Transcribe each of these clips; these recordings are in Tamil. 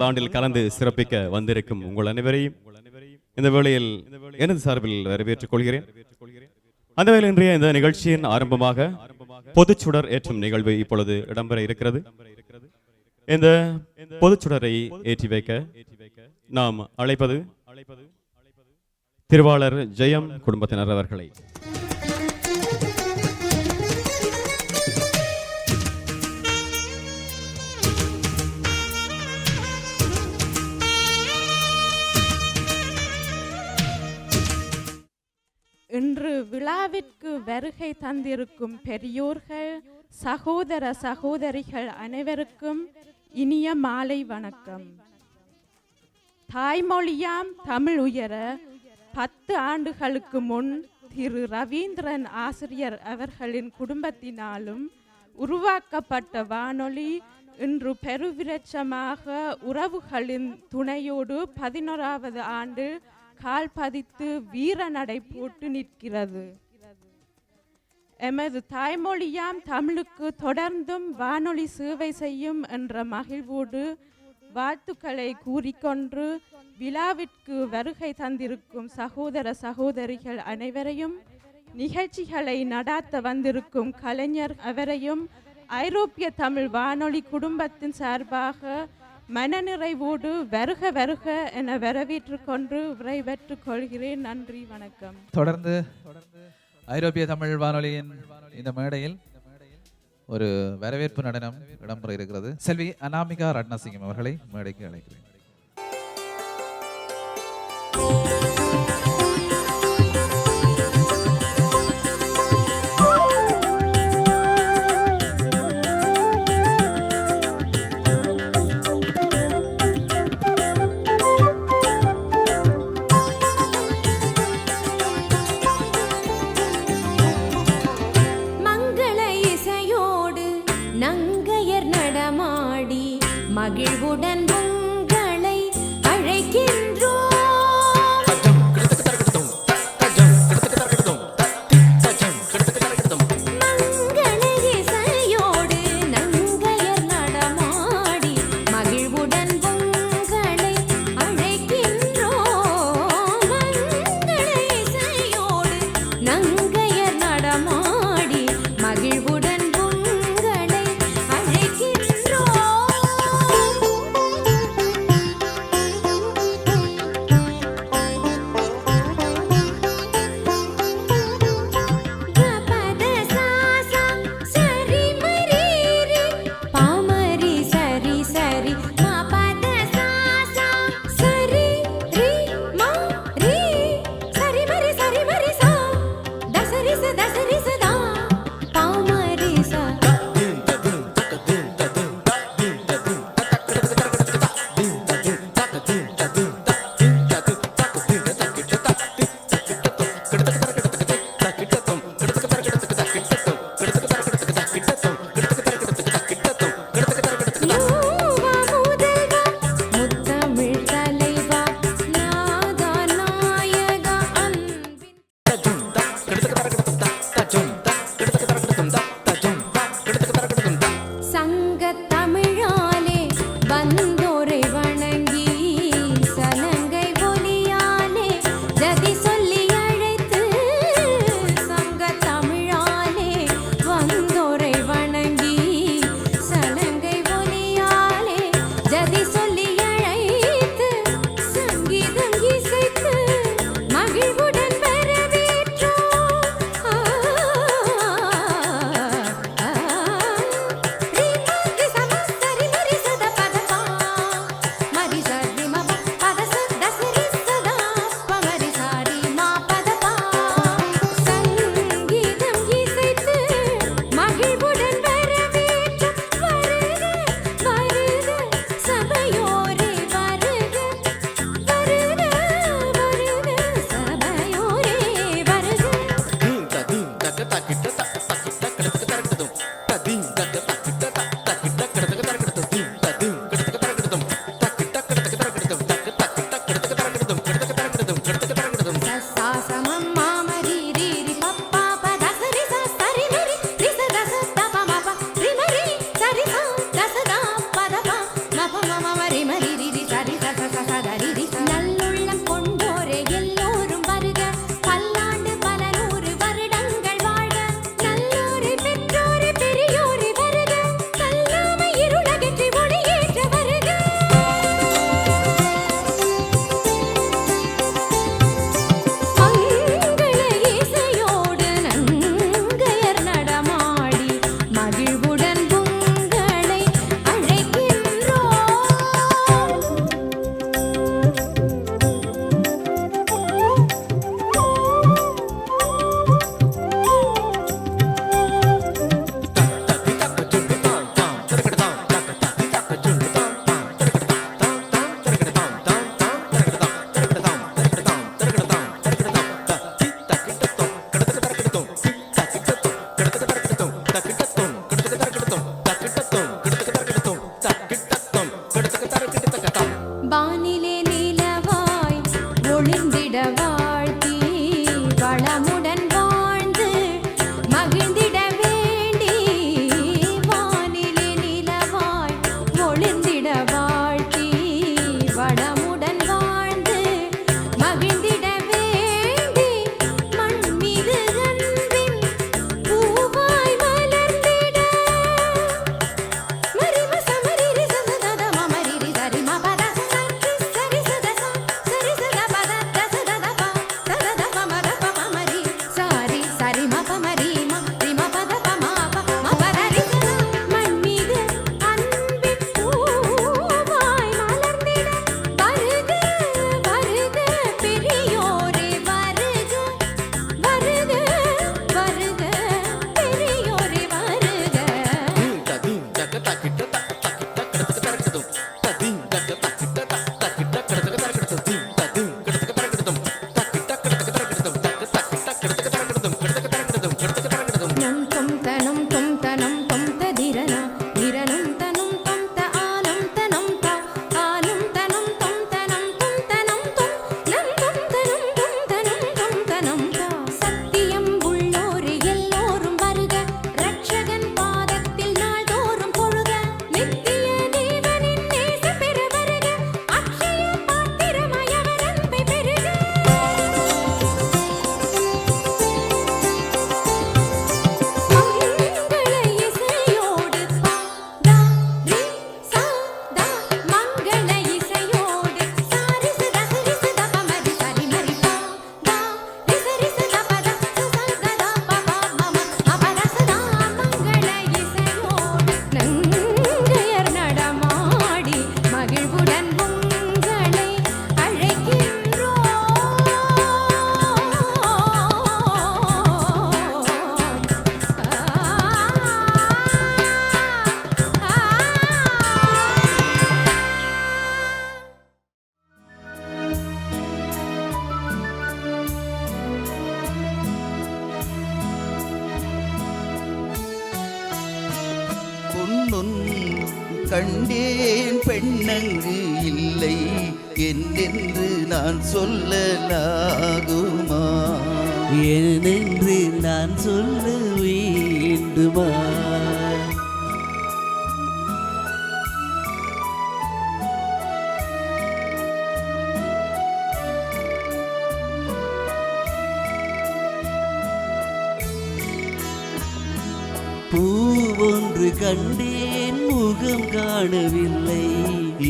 11வது ஆண்டில் கலந்து சிறப்பிக்க வந்திருக்கும் உங்கள் அனைவரையும் இந்த வேளையில் எனது சார்பில் வரவேற்றுக் கொள்கிறேன். அந்த வேளையில் இன்றைய இந்த நிகழ்ச்சியின் ஆரம்பமாக பொதுச்சுடர் ஏற்றும் நிகழ்வு இப்பொழுது இடம்பெற இருக்கிறது. இந்த பொதுச்சுடரை ஏற்றி வைக்க நாம் அழைப்பது திருவாளர் ஜெயம் குடும்பத்தினர் அவர்களை. இன்று விழாவிற்கு வருகை தந்திருக்கும் பெரியோர்கள், சகோதர சகோதரிகள் அனைவருக்கும் இனிய மாலை வணக்கம். தாய்மொழியாம் தமிழ் உயர 10 ஆண்டுகளுக்கு முன் திரு ரவீந்திரன் ஆசிரியர் அவர்களின் குடும்பத்தினாலும் உருவாக்கப்பட்ட வானொலி இன்று பெருவிரட்சமாக உறவுகளின் துணையோடு 11வது ஆண்டு கால் பதித்து வீர நடை போட்டு நிற்கிறது. எமது தாய்மொழியாம் தமிழுக்கு தொடர்ந்தும் வானொலி சேவை செய்யும் என்ற மகிழ்வோடு வாழ்த்துக்களை கூறிக்கொண்டு விழாவிற்கு வருகை தந்திருக்கும் சகோதர சகோதரிகள் அனைவரையும், நிகழ்ச்சிகளை நடாத்த வந்திருக்கும் கலைஞர் அவரையும் ஐரோப்பிய தமிழ் வானொலி குடும்பத்தின் சார்பாக மனநிறைவோடு வருக வருக என வரவேற்றுக் கொண்டு விரைவற்றுக் கொள்கிறேன். நன்றி, வணக்கம். தொடர்ந்து ஐரோப்பிய தமிழ் வானொலியின் இந்த மேடையில் ஒரு வரவேற்பு நடனம் இடம்பெற இருக்கிறது. செல்வி அனாமிகா ரட்னசிங்கம் அவர்களை மேடைக்கு அழைக்கிறேன். மகிழ்வுடன் உங்களை அழைக்கின்றோம். மங்கள இசையோடு நங்கையர் நடமாடி மகிழ்வுடன் உங்களை அழைக்கின்றோம். மங்கள இசையோடு நங்கையர் நடமாடி மகிழ்வுடன் உங்களை அழைக்கின்றோம். Sari கண்டேன் பெண்ணங்கு இல்லை என்றென்று நான் சொல்லலாகுமா? ஏனென்று நான் சொல்ல வேண்டுமா? பூவொன்று கண்டேன் முகம் காணவில்லை,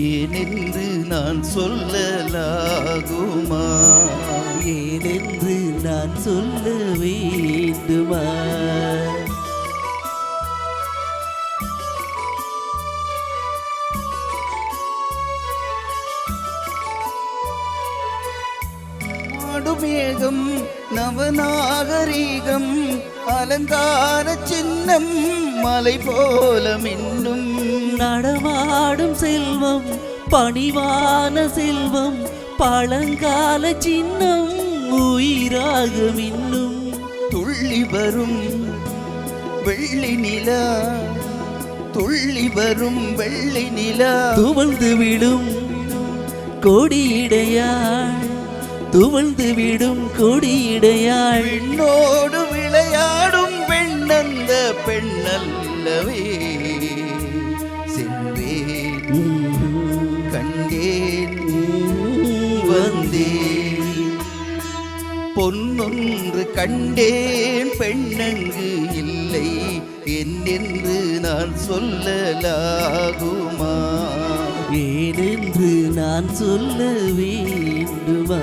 ஏனென்று நான் சொல்லலாகுமா? ஏனென்று நான் சொல்ல வேண்டுமா? மாடுமேகம் நவநாகரீகம் அலங்கார சின்னம் மலை போல மின்னும் நடமாடும் செல்வம் பணிவான செல்வம் பழங்கால சின்னம் உயிராக மின்னும் துள்ளி வரும் வெள்ளி நிலா, துள்ளி வரும் வெள்ளி நிலா, துவழ்ந்து விடும் கொடியிடையாள், துவழ்ந்து விடும் கொடியிடையாள், பெண்ணோடு விளையாடும் பெண்ணந்த பெண்ணல்லவே. சென்றேன் கண்டேன் வந்தேன், பொன்னொன்று கண்டேன் பெண்ணங்கு இல்லை என்னென்று நான் சொல்லலாகுமா? ஏனென்று நான் சொல்ல வேண்டுமா?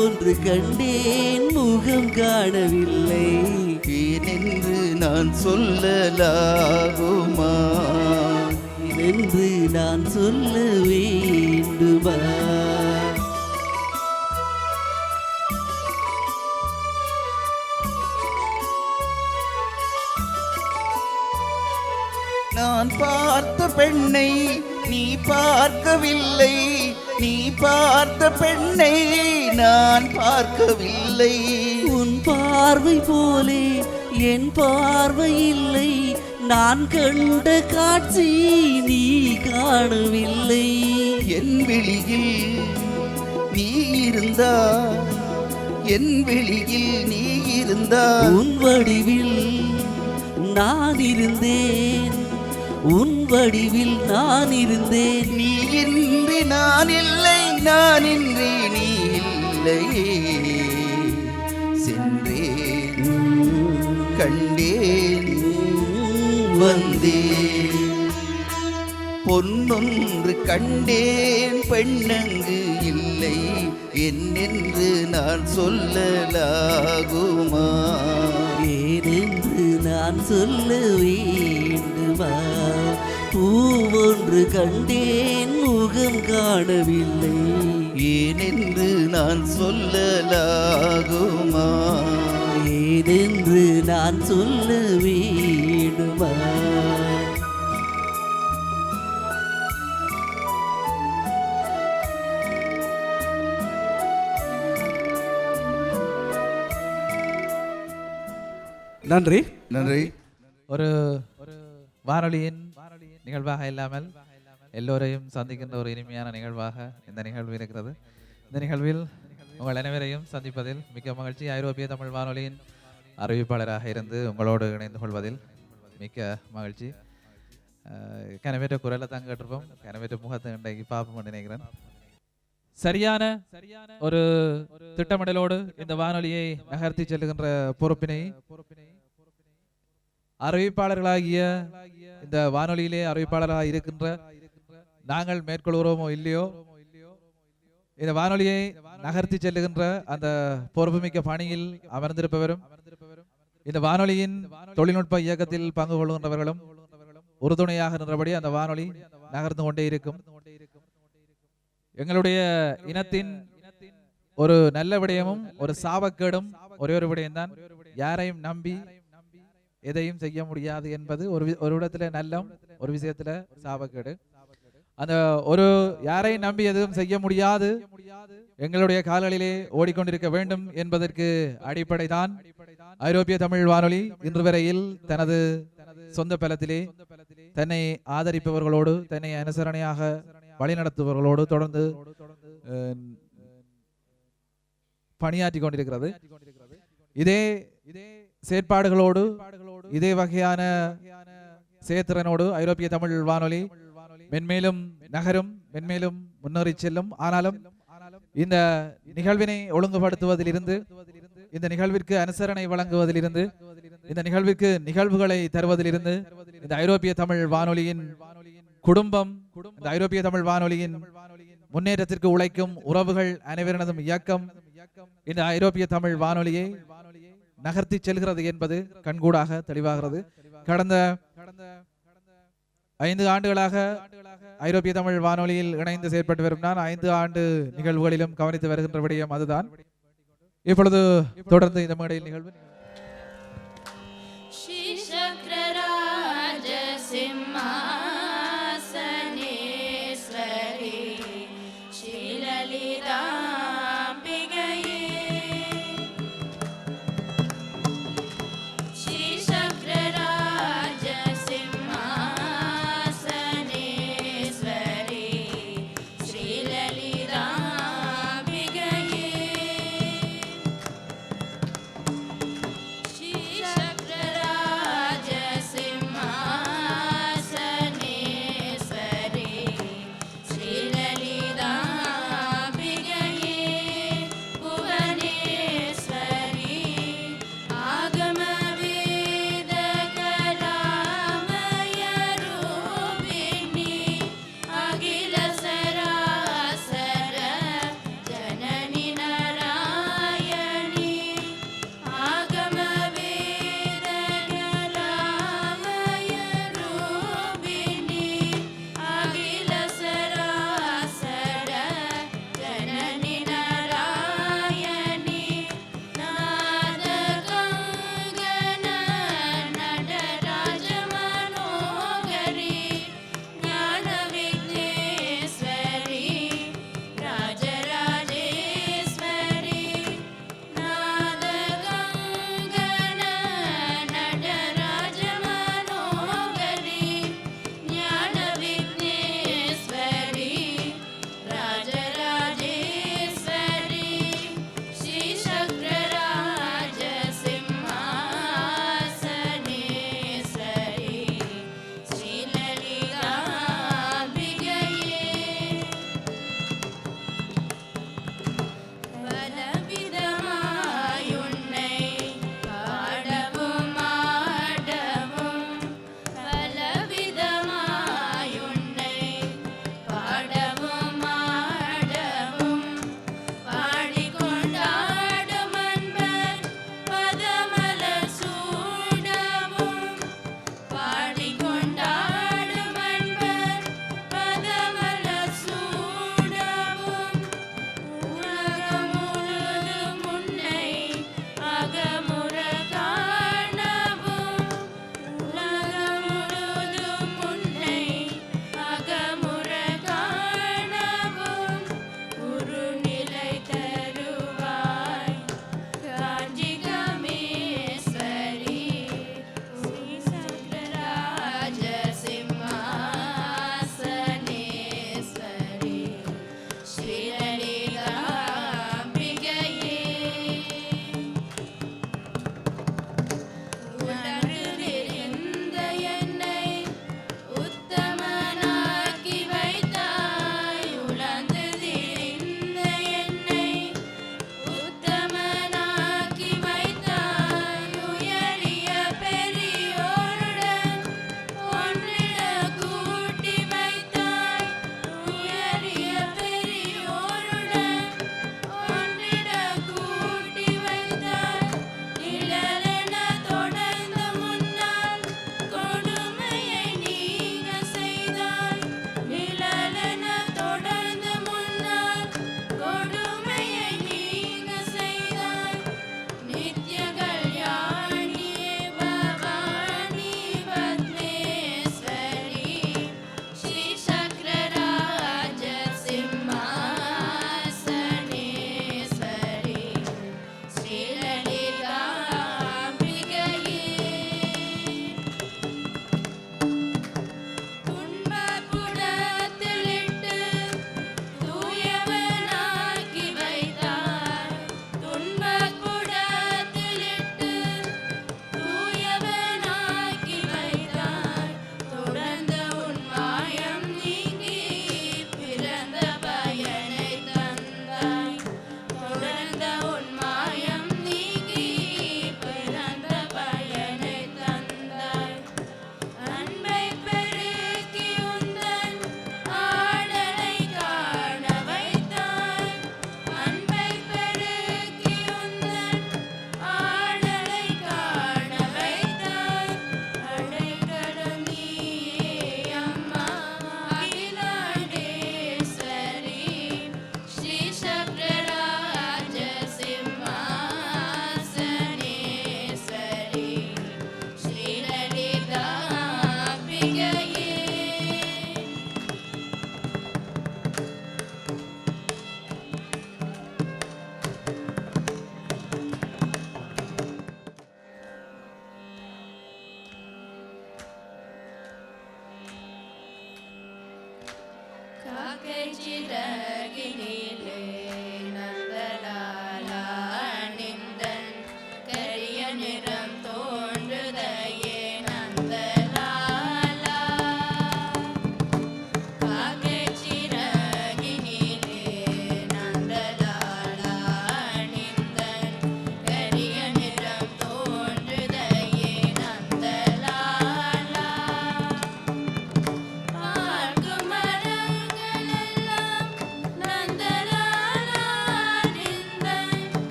ஒன்று கண்டேன் முகம் காணவில்லை, ஏனென்று நான் சொல்லலாகுமா? ஏனென்று நான் சொல்ல வேண்டுமா? நான் பார்த்த பெண்ணை நீ பார்க்கவில்லை, நீ பார்த்த பெண்ணை நான் பார்க்கவில்லை. உன் பார்வை போலே என் பார்வை இல்லை, நான் கண்ட காட்சி நீ காணவில்லை. என் வெளியில் நீ இருந்தா, என் வெளியில் நீ இருந்தா, உன் வடிவில் நான் இருந்தேன், உன் வடிவில் நான் இருந்தேன். நீ இன்றி நான் இல்லை, நான் இன்றி நீ இல்லையே. சென்றேன் கண்டேன் வந்தேன், பொன்னொன்று கண்டேன் பெண்ணங்கு இல்லை என்னென்று நான் சொல்லலாகுமா? ஏனென்று நான் சொல்ல வேண்டுமா? பூவொன்று கண்டேன் முகம் காணவில்லை, ஏனென்று நான் சொல்லலாகுமா? ஏனென்று நான் சொல்ல வேண்டுமா? நன்றி. நன்றி. ஒரு வானொலியின் நிகழ்வாக இல்லாமல் எல்லோரையும் சந்திக்கின்ற ஒரு இனிமையான நிகழ்வாக இந்த நிகழ்வு இருக்கிறது. இந்த நிகழ்வில் உங்கள் அனைவரையும் சந்திப்பதில் மிக்க மகிழ்ச்சி. ஐரோப்பிய தமிழ் வானொலியின் அறிவிப்பாளராக இருந்து உங்களோடு இணைந்து கொள்வதில் மிக்க மகிழ்ச்சி. கனவேற்ற குரலை தான் கேட்டிருப்போம், கனவேற்ற முகத்தை இன்றைக்கு பார்ப்போம் நினைக்கிறேன். சரியான ஒரு திட்டமிடலோடு இந்த வானொலியை நகர்த்தி செல்லுகின்ற பொறுப்பினை அறிவிப்பாளர்களாகிய இந்த வானொலியிலே அறிவிப்பாளராக இருக்கின்ற நாங்கள் மேற்கொள்கிறோமோ இல்லையோ, இந்த வானொலியை நகர்த்தி செல்லுகின்ற அந்த பொறுப்புமிக்க பணியில் அமர்ந்திருப்பவரும் இந்த வானொலியின் தொழில்நுட்ப இயக்கத்தில் பங்கு கொள்கின்றவர்களும் உறுதுணையாக நின்றபடி அந்த வானொலி நகர்ந்து கொண்டே இருக்கும். எங்களுடைய இனத்தின் ஒரு நல்ல விடயமும் ஒரு சாபக்கேடும் ஒரே ஒரு விடயம்தான், யாரையும் நம்பி எதையும் செய்ய முடியாது என்பது. ஒரு இடத்துல நல்லம், ஒரு விஷயத்துல சாபக்கேடு. அந்த ஒரு யாரையும் நம்பி எதுவும் செய்ய முடியாது, எங்களுடைய கால்களிலே ஓடிக்கொண்டிருக்க வேண்டும் என்பதற்கு அடிப்படை தான் ஐரோப்பிய தமிழ் வானொலி இன்று வரையில் தனது சொந்த பலத்திலே தன்னை ஆதரிப்பவர்களோடு, தன்னை அனுசரணையாக வழிநடத்துபவர்களோடு தொடர்ந்து பணியாற்றி கொண்டிருக்கிறது. இதே செயற்பாடுகளோடு, இதே வகையான செயற்திறனோடு ஐரோப்பிய தமிழ் வானொலி மென்மேலும் நகரும், மென்மேலும் முன்னேறி செல்லும். ஆனாலும் இந்த நிகழ்வினை ஒழுங்குபடுத்துவதிலிருந்து, இந்த நிகழ்விற்கு அனுசரணை வழங்குவதிலிருந்து, இந்த நிகழ்விற்கு நிகழ்வுகளை தருவதிலிருந்து, இந்த ஐரோப்பிய தமிழ் வானொலியின் குடும்பம், இந்த ஐரோப்பிய தமிழ் வானொலியின் முன்னேற்றத்திற்கு உழைக்கும் உறவுகள் அனைவரினதும் இயக்கம் இந்த ஐரோப்பிய தமிழ் வானொலியை நகர்த்தி செல்கிறது என்பது கண்கூடாக தெளிவாகிறது. கடந்த 5 ஆண்டுகளாக ஐரோப்பிய தமிழ் வானொலியில் இணைந்து செயற்பட்டு வரும் நான் 5 ஆண்டு நிகழ்வுகளிலும் கவனித்து வருகின்ற விடயம் அதுதான். இப்பொழுது தொடர்ந்து இந்த மேடையில் நிகழ்வு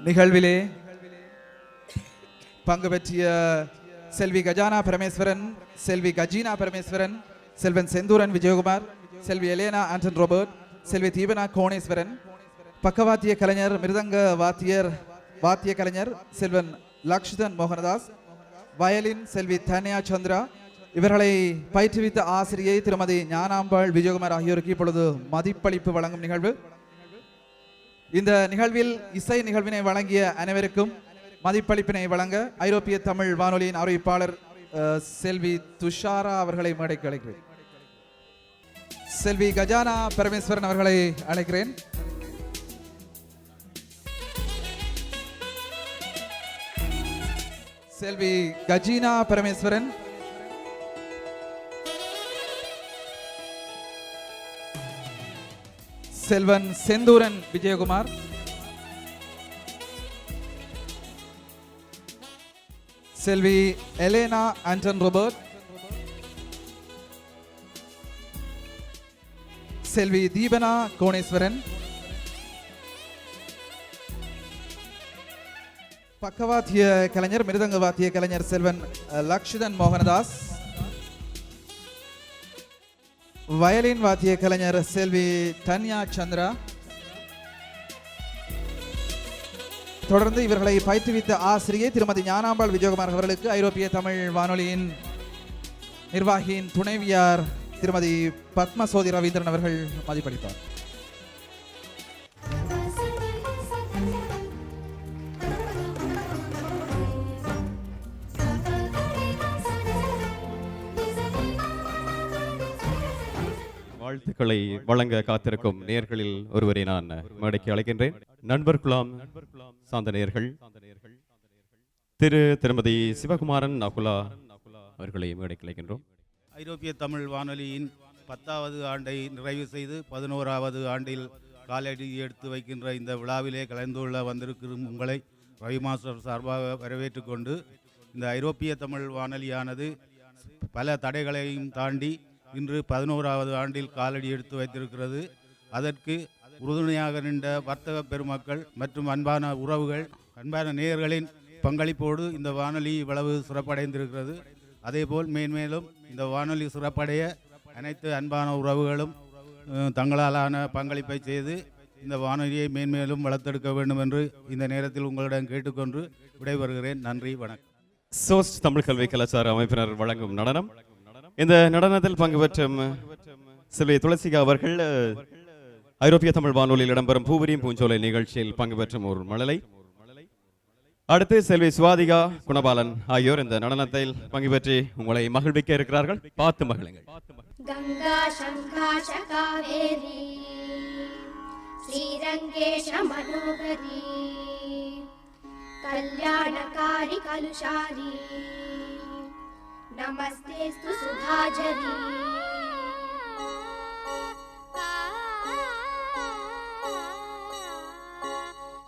நிகழ்விலே பங்கு பெற்றிய செல்வி கஜானா பரமேஸ்வரன், செல்வி கஜீனா பரமேஸ்வரன், செல்வன் செந்தூரன் விஜயகுமார், செல்வி எலேனா ஆண்டன் ரோபர்ட், செல்வி தீபனா கோணேஸ்வரன், பக்கவாத்திய கலைஞர் மிருதங்க வாத்திய கலைஞர் செல்வன் லக்ஷ்தன் மோகனதாஸ், வயலின் செல்வி தன்யா சந்திரா, இவர்களை பயிற்றுவித்த ஆசிரியை திருமதி ஞானாம்பாள் விஜயகுமார் ஆகியோருக்கு இப்பொழுது மதிப்பளிப்பு வழங்கும் நிகழ்வு. இந்த நிகழ்வில் இசை நிகழ்வினை வழங்கிய அனைவருக்கும் மதிப்பளிப்பினை வழங்க ஐரோப்பிய தமிழ் வானொலியின் அறிவிப்பாளர் செல்வி துஷாரா அவர்களை மேடைக்கு அழைக்கிறேன். செல்வி கஜானா பரமேஸ்வரன் அவர்களை அழைக்கிறேன். செல்வி கஜீனா பரமேஸ்வரன், செல்வன் செந்தூரன் விஜயகுமார், செல்வி எலேனா ஆண்டன் ரோபர்ட், செல்வி தீபனா கோணேஸ்வரன், பக்கவாத்திய கலைஞர் மிருதங்க வாத்திய கலைஞர் செல்வன் லக்ஷ்தன் மோகனதாஸ், வயலின் வாத்திய கலைஞர் செல்வி தன்யா சந்திரா. தொடர்ந்து இவர்களை பயிற்றுவித்த ஆசிரியை திருமதி ஞானாம்பாள் விஜயகுமார் அவர்களுக்கு ஐரோப்பிய தமிழ் வானொலியின் நிர்வாகியின் துணைவியார் திருமதி பத்மசோதி ரவீந்திரன் அவர்கள் மதிப்பளிப்பார். வாழ்த்துக்களை வழங்க காத்திருக்கும் நேயர்களில் ஒருவரை நான் மேடைக்கு அழைக்கின்றேன். நண்பர் குலாம் சார்ந்த நேயர்கள் திருமதி சிவகுமாரன் நகுலா அவர்களை மேடைக்கு அழைக்கின்றோம். ஐரோப்பிய தமிழ் வானொலியின் 10வது ஆண்டை நிறைவு செய்து 11வது ஆண்டில் காலடி எடுத்து வைக்கின்ற இந்த விழாவிலே கலந்து கொள்ள வந்திருக்கும் உங்களை ரவி மாஸ்டர் சார்பாக வரவேற்றுக் கொண்டு, இந்த ஐரோப்பிய தமிழ் வானொலியானது பல தடைகளையும் தாண்டி இன்று 11வது ஆண்டில் காலடி எடுத்து வைத்திருக்கிறது. அதற்கு உறுதுணையாக நின்ற வர்த்தக பெருமக்கள் மற்றும் அன்பான உறவுகள், அன்பான நேயர்களின் பங்களிப்போடு இந்த வானொலி இவ்வளவு சிறப்படைந்திருக்கிறது. அதேபோல் மேன்மேலும் இந்த வானொலி சிறப்படைய அனைத்து அன்பான உறவுகளும் தங்களாலான பங்களிப்பை செய்து இந்த வானொலியை மேன்மேலும் வளர்த்தெடுக்க வேண்டும் என்று இந்த நேரத்தில் உங்களிடம் கேட்டுக்கொண்டு விடைபெறுகிறேன். நன்றி, வணக்கம். சோஸ்ட் தமிழ் கல்வி கலாச்சார அமைப்பினர் வழங்கும் நடனம். இந்த நடனத்தில் பங்கு பெற்றும் செல்வி துளசிகா அவர்கள் ஐரோப்பிய தமிழ் வானொலியில் இடம்பெறும் பூவரியும் பூஞ்சோலை நிகழ்ச்சியில் பங்கு பெற்றும் ஒரு மழலை. அடுத்து செல்வி சுவாதிகா குணபாலன் ஆகியோர் இந்த நடனத்தில் பங்கு பெற்றி உங்களை மகிழ்விக்க இருக்கிறார்கள். பார்த்து மகிழுங்கள். गंगा शंकाश कावेरी श्रीरंगेश मनोहरी कल्याणकारी कलुषारी नमस्तेस्तु सुधाजरी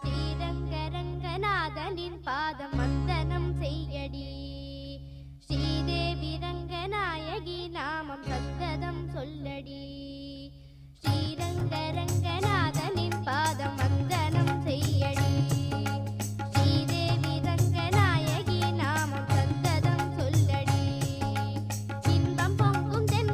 ஸ்ரீரங்கரங்கநாதனின் பாதம் வந்தனம் செய்யடி, ஸ்ரீதேவி ரங்கநாயகி நாமம் சத்ததம் சொல்லடி. ஸ்ரீரங்கரங்கநாதனின் பாதம் வந்தனம் செய்யடி, ஸ்ரீதேவி ரங்கநாயகி நாமம் சத்ததம் சொல்லடி. இன்பம் பொங்கும் தென்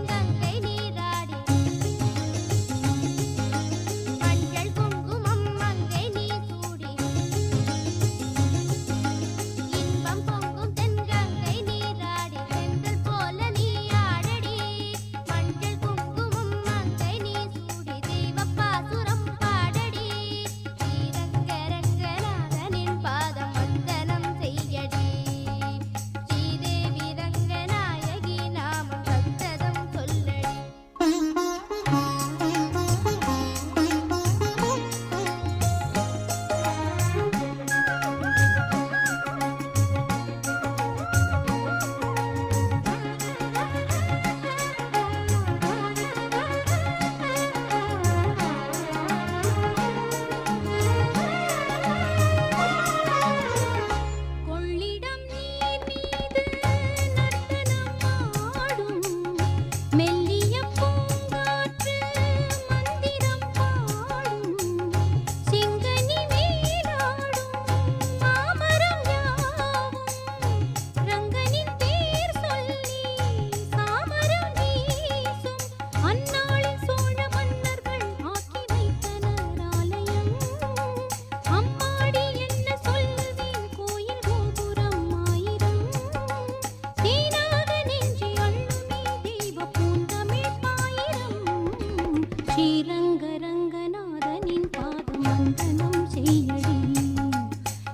ஸ்ரீரங்கரங்கநாதனின் பாதம் வந்தனம் செய்யடி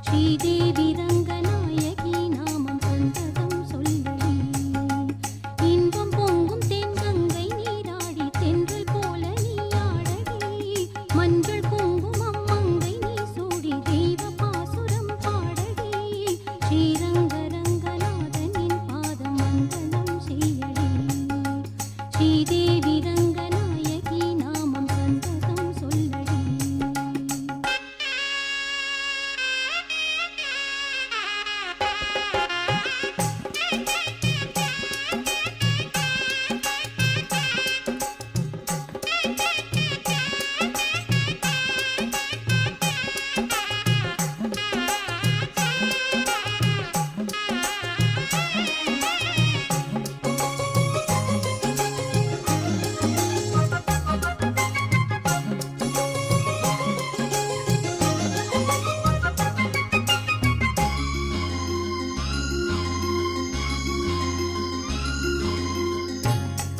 ஸ்ரீதேவி ரங்கநாயகி நாமம் சந்ததம் சொல்லடி இன்பம் பொங்கும் தென்கங்கை நீராடி தென்றல் போல நீ ஆடடி மஞ்சள் குங்குமம் மங்கை நீ சூடி தெய்வ பாசுரம் பாடடி ஸ்ரீரங்கரங்கநாதனின் பாதம் வந்தனம் செய்யடி ஸ்ரீதேவி ரங்கநாயகி நாமம் சந்ததம் சொல்லடி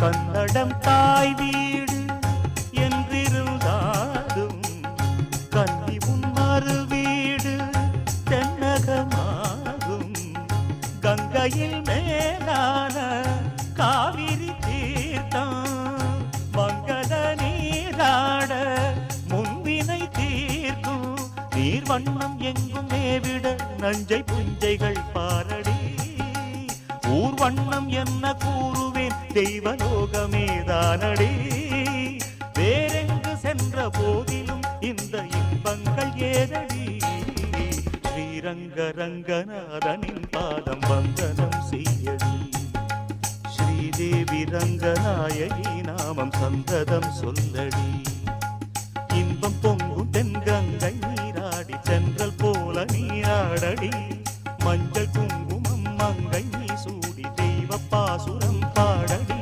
கன்னடம் தாய் வீடு என்றிருந்தாலும் கன்னி உன் மறு வீடு தென்னகமாகும் கங்கையில் மேலான காவிரி தீர்த்தம் மங்கள நீராட முன்வினை தீர்க்கும் நீர் வண்ணம் எங்கும் மேவிட நஞ்சை புஞ்சைகள் பாரடி ஊர் வண்ணம் என்ன கூறுவேன் தெய்வலோகமேதானடி வேறெங்கு சென்ற போதிலும் இந்த இன்பங்கள் ஏதடி ஸ்ரீரங்கரங்கநாதனின் பாதம் வந்தனம் செய்யடி ஸ்ரீதேவி ரங்கநாயகி நாமம் சந்ததம் சொல்லடி இன்பம் பொங்கும் தென்கங்கை நீராடி சென்றல் போல நீராடடி மஞ்சள் குங்குமம் மங்கை நீ சூடி தெய்வ பாசுரம் பாடடி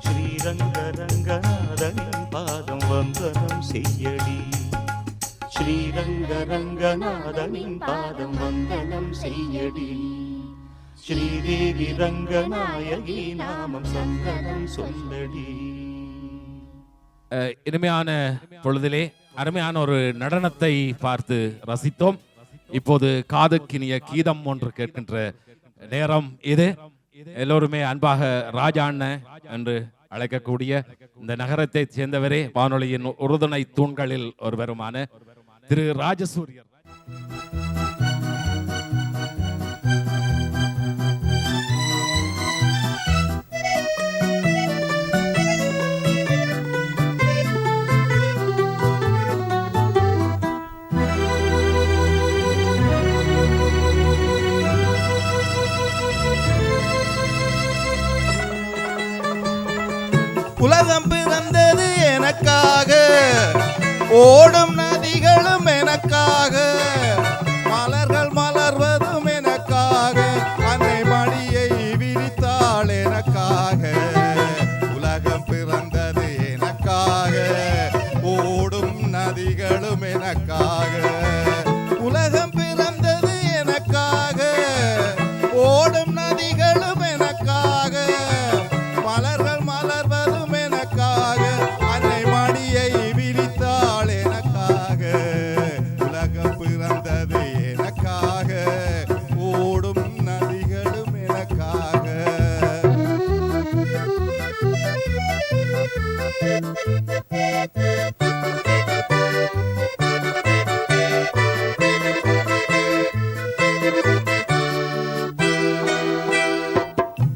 ஸ்ரீரங்கரங்கநாதனின் பாதம் வந்தனம் செய்யடி ஸ்ரீரங்கரங்கநாதனின் பாதம் வந்தனம் செய்யடி ஸ்ரீதேவி ரங்கநாயகி நாமம் சந்தனம் சொல்லடி. இனிமையான பொழுதிலே அருமையான ஒரு நடனத்தை பார்த்து ரசித்தோம். இப்போது காதுக்கினிய கீதம் ஒன்று கேட்கின்ற நேரம் இது. எல்லோருமே அன்பாக ராஜா அண்ணன் என்று அழைக்கக்கூடிய இந்த நகரத்தை சேர்ந்தவரே வானொலியின் உறுதுணை தூண்களில் ஒருவருமான திரு ராஜசூரியர் உலகம் பிறந்தது எனக்காக, ஓடும் நதிகளும் எனக்காக, மலர்கள் மலர்வதும் எனக்காக, அன்னை மடியை விரித்தாள் எனக்காக. உலகம் பிறந்தது எனக்காக, ஓடும் நதிகளும் எனக்காக. உலகம் பிறந்தது எனக்காக, ஓடும் நதிகளும் எனக்காக, மலர்கள் மலர்வதும் எனக்காக, அன்னை மடியை விரித்தாள் எனக்காக. உலகம் பிறந்தது எனக்காக, ஓடும் நதிகளும் எனக்காக.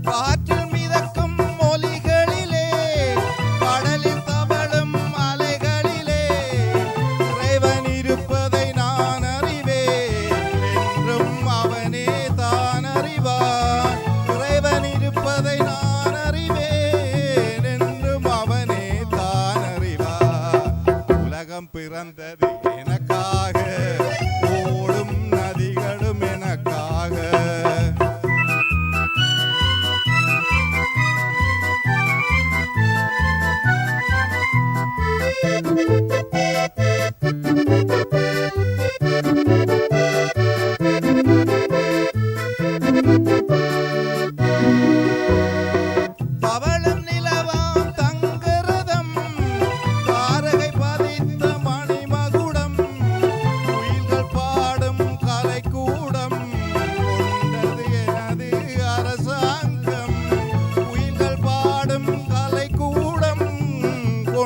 காற்றில் மிதக்கும் ஒலிகளிலே, கடலில் தவழும் அலைகளிலே, இறைவன் இருப்பதை நான் அறிவேன், என்றும் அவனே தான் அறிவான். இறைவன் இருப்பதை நான் அறிவேன், என்றும் அவனே தான் அறிவான். உலகம் பிறந்தது எனக்காக, ஓடும் நதிகளும் எனக்காக. தவழும் நிலவாம் தங்கரதம்,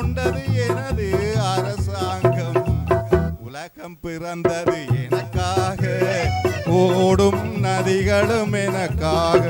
கொண்டது எனது அரசாங்கம். உலகம் பிறந்தது எனக்காக, ஓடும் நதிகளும் எனக்காக.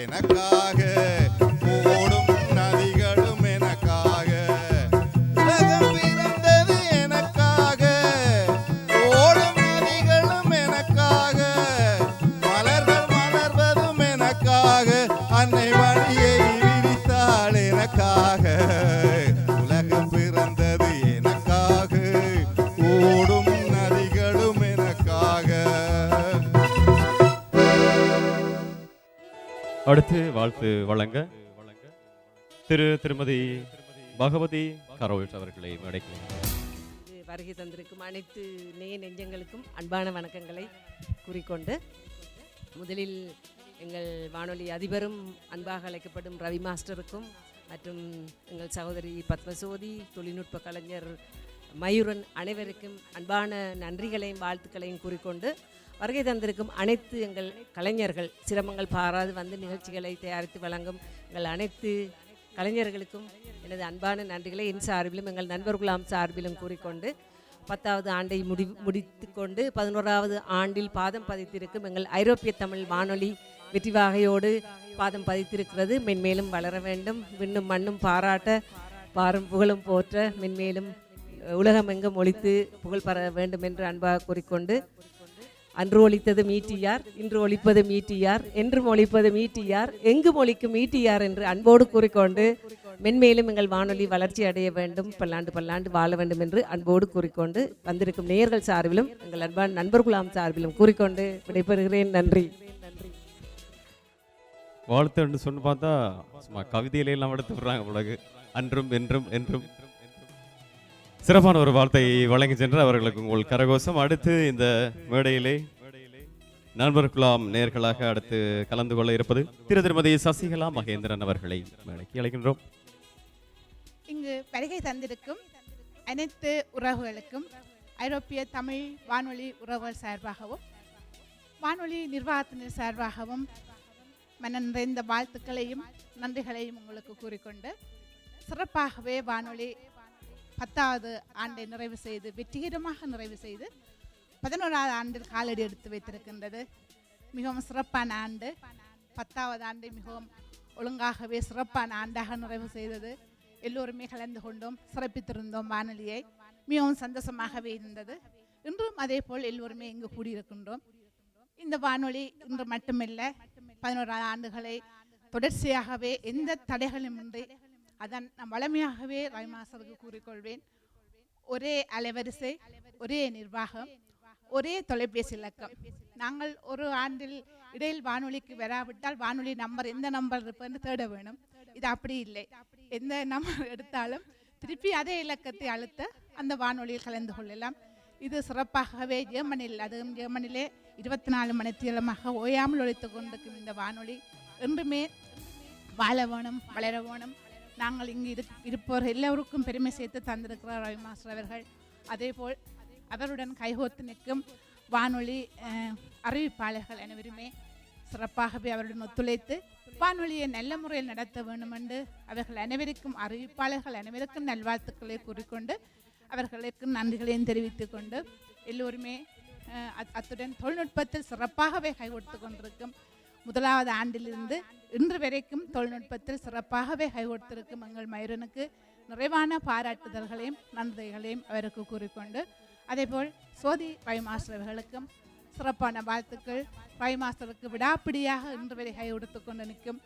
எனக்காக ஓடும் நதிகளும் எனக்காக. உலகம் பிறந்தது எனக்காக, ஓடும் நதிகளும் எனக்காக. மலர்கள் மலர்வதும் எனக்காக, அன்னை வழியை விரித்தாள் எனக்காக. உலகம் பிறந்தது எனக்காக, ஓடும் நதிகளும் எனக்காக. அடுத்து வாழ்த்து வழங்க திருமதி பகவதி கரோல்ட் அவர்களை மேடைக்கிறேன். வருகை தந்திருக்கும் அனைத்து நேய நெஞ்சங்களுக்கும் அன்பான வணக்கங்களை கூறிக்கொண்டு, முதலில் எங்கள் வானொலி அதிபரும் அன்பாக அழைக்கப்படும் ரவி மாஸ்டருக்கும் மற்றும் எங்கள் சகோதரி பத்மசோதி, தொழில்நுட்ப கலைஞர் மயூரன் அனைவருக்கும் அன்பான நன்றிகளையும் வாழ்த்துக்களையும் கூறிக்கொண்டு, வருகை தந்திருக்கும் அனைத்து எங்கள் கலைஞர்கள், சிரமங்கள் பாராது வந்து நிகழ்ச்சிகளை தயாரித்து வழங்கும் எங்கள் அனைத்து கலைஞர்களுக்கும் எனது அன்பான நன்றிகளை என் சார்பிலும் எங்கள் நண்பர்களாம் சார்பிலும் கூறிக்கொண்டு, 10வது ஆண்டை முடித்து கொண்டு 11வது ஆண்டில் பாதம் பதித்திருக்கும் எங்கள் ஐரோப்பிய தமிழ் வானொலி வெற்றி வாகையோடு பாதம் பதித்திருக்கிறது. மென்மேலும் வளர வேண்டும், விண்ணும் மண்ணும் பாராட்ட, பாரும் புகழும் போற்ற, மென்மேலும் உலகமெங்கும் ஒழித்து புகழ் பெற வேண்டும் என்று அன்பாக கூறிக்கொண்டு, அன்று ஒழித்தது மீட்டியார், இன்று ஒழிப்பது மீட்டியார், என்றும் ஒழிப்பது மீட்டியார், எங்கும் ஒழிக்கும் மீட்டியார் என்று அன்போடு கூறிக்கொண்டு, மென்மேலும் எங்கள் வானொலி வளர்ச்சி அடைய வேண்டும், பல்லாண்டு வாழ வேண்டும் என்று அன்போடு கூறிக்கொண்டு, வந்திருக்கும் நேயர்கள் சார்பிலும் எங்கள் அன்பான நண்பர்களாம் சார்பிலும் கூறிக்கொண்டு விடைபெறுகிறேன். நன்றி. வாழ்த்து சொன்னு பார்த்தா சும்மா கவிதையில எல்லாம் எடுத்து விடுறாங்க உலகு. அன்றும் என்றும் என்றும் சிறப்பான ஒரு வார்த்தை வழங்கி சென்ற அவர்களுக்கு உங்கள் கரகோஷம். அடுத்து இந்த மேடையிலே நண்பர்களாம் நேர்களாக அடுத்து கலந்து கொள்ள இருப்பது திருமதி சசிகலா மகேந்திரன் அவர்களை மேடைக்கு அழைக்கின்றோம். இங்கு வருகை தந்திருக்கும் அனைத்து உறவுகளுக்கும் ஐரோப்பிய தமிழ் வானொலி உறவுகள் சார்பாகவும் வானொலி நிர்வாகத்தினர் சார்பாகவும் மன நிறைந்த வாழ்த்துக்களையும் நன்றிகளையும் உங்களுக்கு கூறிக்கொண்டு, சிறப்பாகவே வானொலி 10வது ஆண்டை நிறைவு செய்து வெற்றிகரமாக நிறைவு செய்து 11வது ஆண்டில் காலடி எடுத்து வைத்திருக்கின்றது. மிகவும் சிறப்பான ஆண்டு. 10வது ஆண்டை மிகவும் ஒழுங்காகவே சிறப்பான ஆண்டாக நிறைவு செய்தது. எல்லோருமே கலந்து கொண்டோம், சிறப்பித்திருந்தோம். வானொலியை மிகவும் சந்தோஷமாகவே இருந்தது. இன்றும் அதே போல் எல்லோருமே இங்கு கூடியிருக்கின்றோம். இந்த வானொலி இன்று மட்டுமில்ல, 11 ஆண்டுகளை தொடர்ச்சியாகவே எந்த தடைகளுமின்றி, அதன் நான் வளமையாகவே ரவிமாசருக்கு கூறிக்கொள்வேன், ஒரே அலைவரிசை, ஒரே நிர்வாகம், ஒரே தொலைபேசி இலக்கம். நாங்கள் ஒரு ஆண்டில் இடையில் வானொலிக்கு வராவிட்டால் வானொலி நம்பர் எந்த நம்பர் இருப்பதுன்னு தேட வேணும். இது அப்படி இல்லை. எந்த நம்பர் எடுத்தாலும் திருப்பி அதே இலக்கத்தை அழுத்த அந்த வானொலியில் கலந்து கொள்ளலாம். இது சிறப்பாகவே ஜெர்மனியில், அதுவும் ஜெர்மனிலே 24 மணித்தியாலமாக ஓயாமல் ஒழித்து கொண்டிருக்கும் இந்த வானொலி என்றுமே வாழ வேணும், வளர வேணும். நாங்கள் இங்கு இருப்பவர் எல்லோருக்கும் பெருமை சேர்த்து தந்திருக்கிறார் ரவி மாஸ்டர் அவர்கள். அதேபோல் அவருடன் கைகோத்து நிற்கும் வானொலி அறிவிப்பாளர்கள் அனைவருமே சிறப்பாகவே அவருடன் ஒத்துழைத்து வானொலியை நல்ல முறையில் நடத்த வேண்டும் என்று அவர்கள் அனைவருக்கும், அறிவிப்பாளர்கள் அனைவருக்கும் நல்வாழ்த்துக்களை கூறிக்கொண்டு அவர்களுக்கு நன்றிகளையும் தெரிவித்து கொண்டு, எல்லோருமே அத்துடன் தொழில்நுட்பத்தில் சிறப்பாகவே கைகொடுத்து கொண்டிருக்கும் 1வது ஆண்டிலிருந்து இன்று வரைக்கும் தொழில்நுட்பத்தில் சிறப்பாகவே கைகொடுத்திருக்கும் எங்கள் மயூரனுக்கு நிறைவான பாராட்டுதல்களையும் நன்றிகளையும் அவருக்கு கூறிக்கொண்டு, அதேபோல் சோதி ரவி மாஸ்டர் அவர்களுக்கும் சிறப்பான வாழ்த்துக்கள். ரவி மாஸ்டருக்கு விடாப்பிடியாக இன்று வரை கை கொடுத்து கொண்டு நிற்கும்.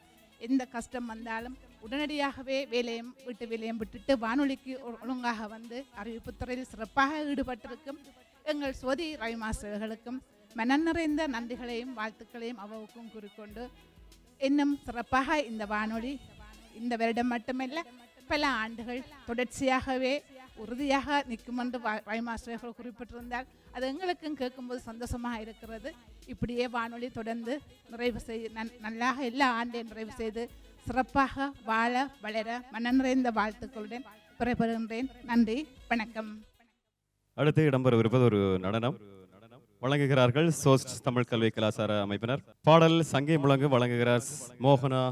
எந்த கஷ்டம் வந்தாலும் உடனடியாகவே வீட்டு வேலையும் விட்டுட்டு வானொலிக்கு ஒழுங்காக வந்து அறிவிப்பு துறையில் சிறப்பாக ஈடுபட்டிருக்கும் எங்கள் சோதி ரவி மாஸ்டர்களுக்கும் மனம் நிறைந்த நன்றிகளையும் வாழ்த்துக்களையும் அவருக்கும் கூறிக்கொண்டு இன்னும் சிறப்பாக இந்த வானொலி இந்த வருடம் மட்டுமல்ல பல ஆண்டுகள் தொடர்ச்சியாகவே உறுதியாக நிற்கும் என்று ரவி மாஸ்டர்கள் குறிப்பிட்டிருந்தால் அது எங்களுக்கும் கேட்கும்போது சந்தோஷமாக இருக்கிறது. இப்படியே வானொலி தொடர்ந்து நிறைவு செய்து நல்லாக எல்லா ஆண்டையும் நிறைவு செய்து சிறப்பாக வாழ வளர மன நிறைந்த வாழ்த்துக்களுடன் பெறுகின்றேன். நன்றி, வணக்கம். அடுத்து இடம்பெறவிருப்பது ஒரு நடனம் வழங்குகிறார்கள் சோஸ்ட் தமிழ் கல்வி கலாச்சார அமைப்பினர். பாடல் சங்கை முழங்கு வழங்குகிறார் மோகனா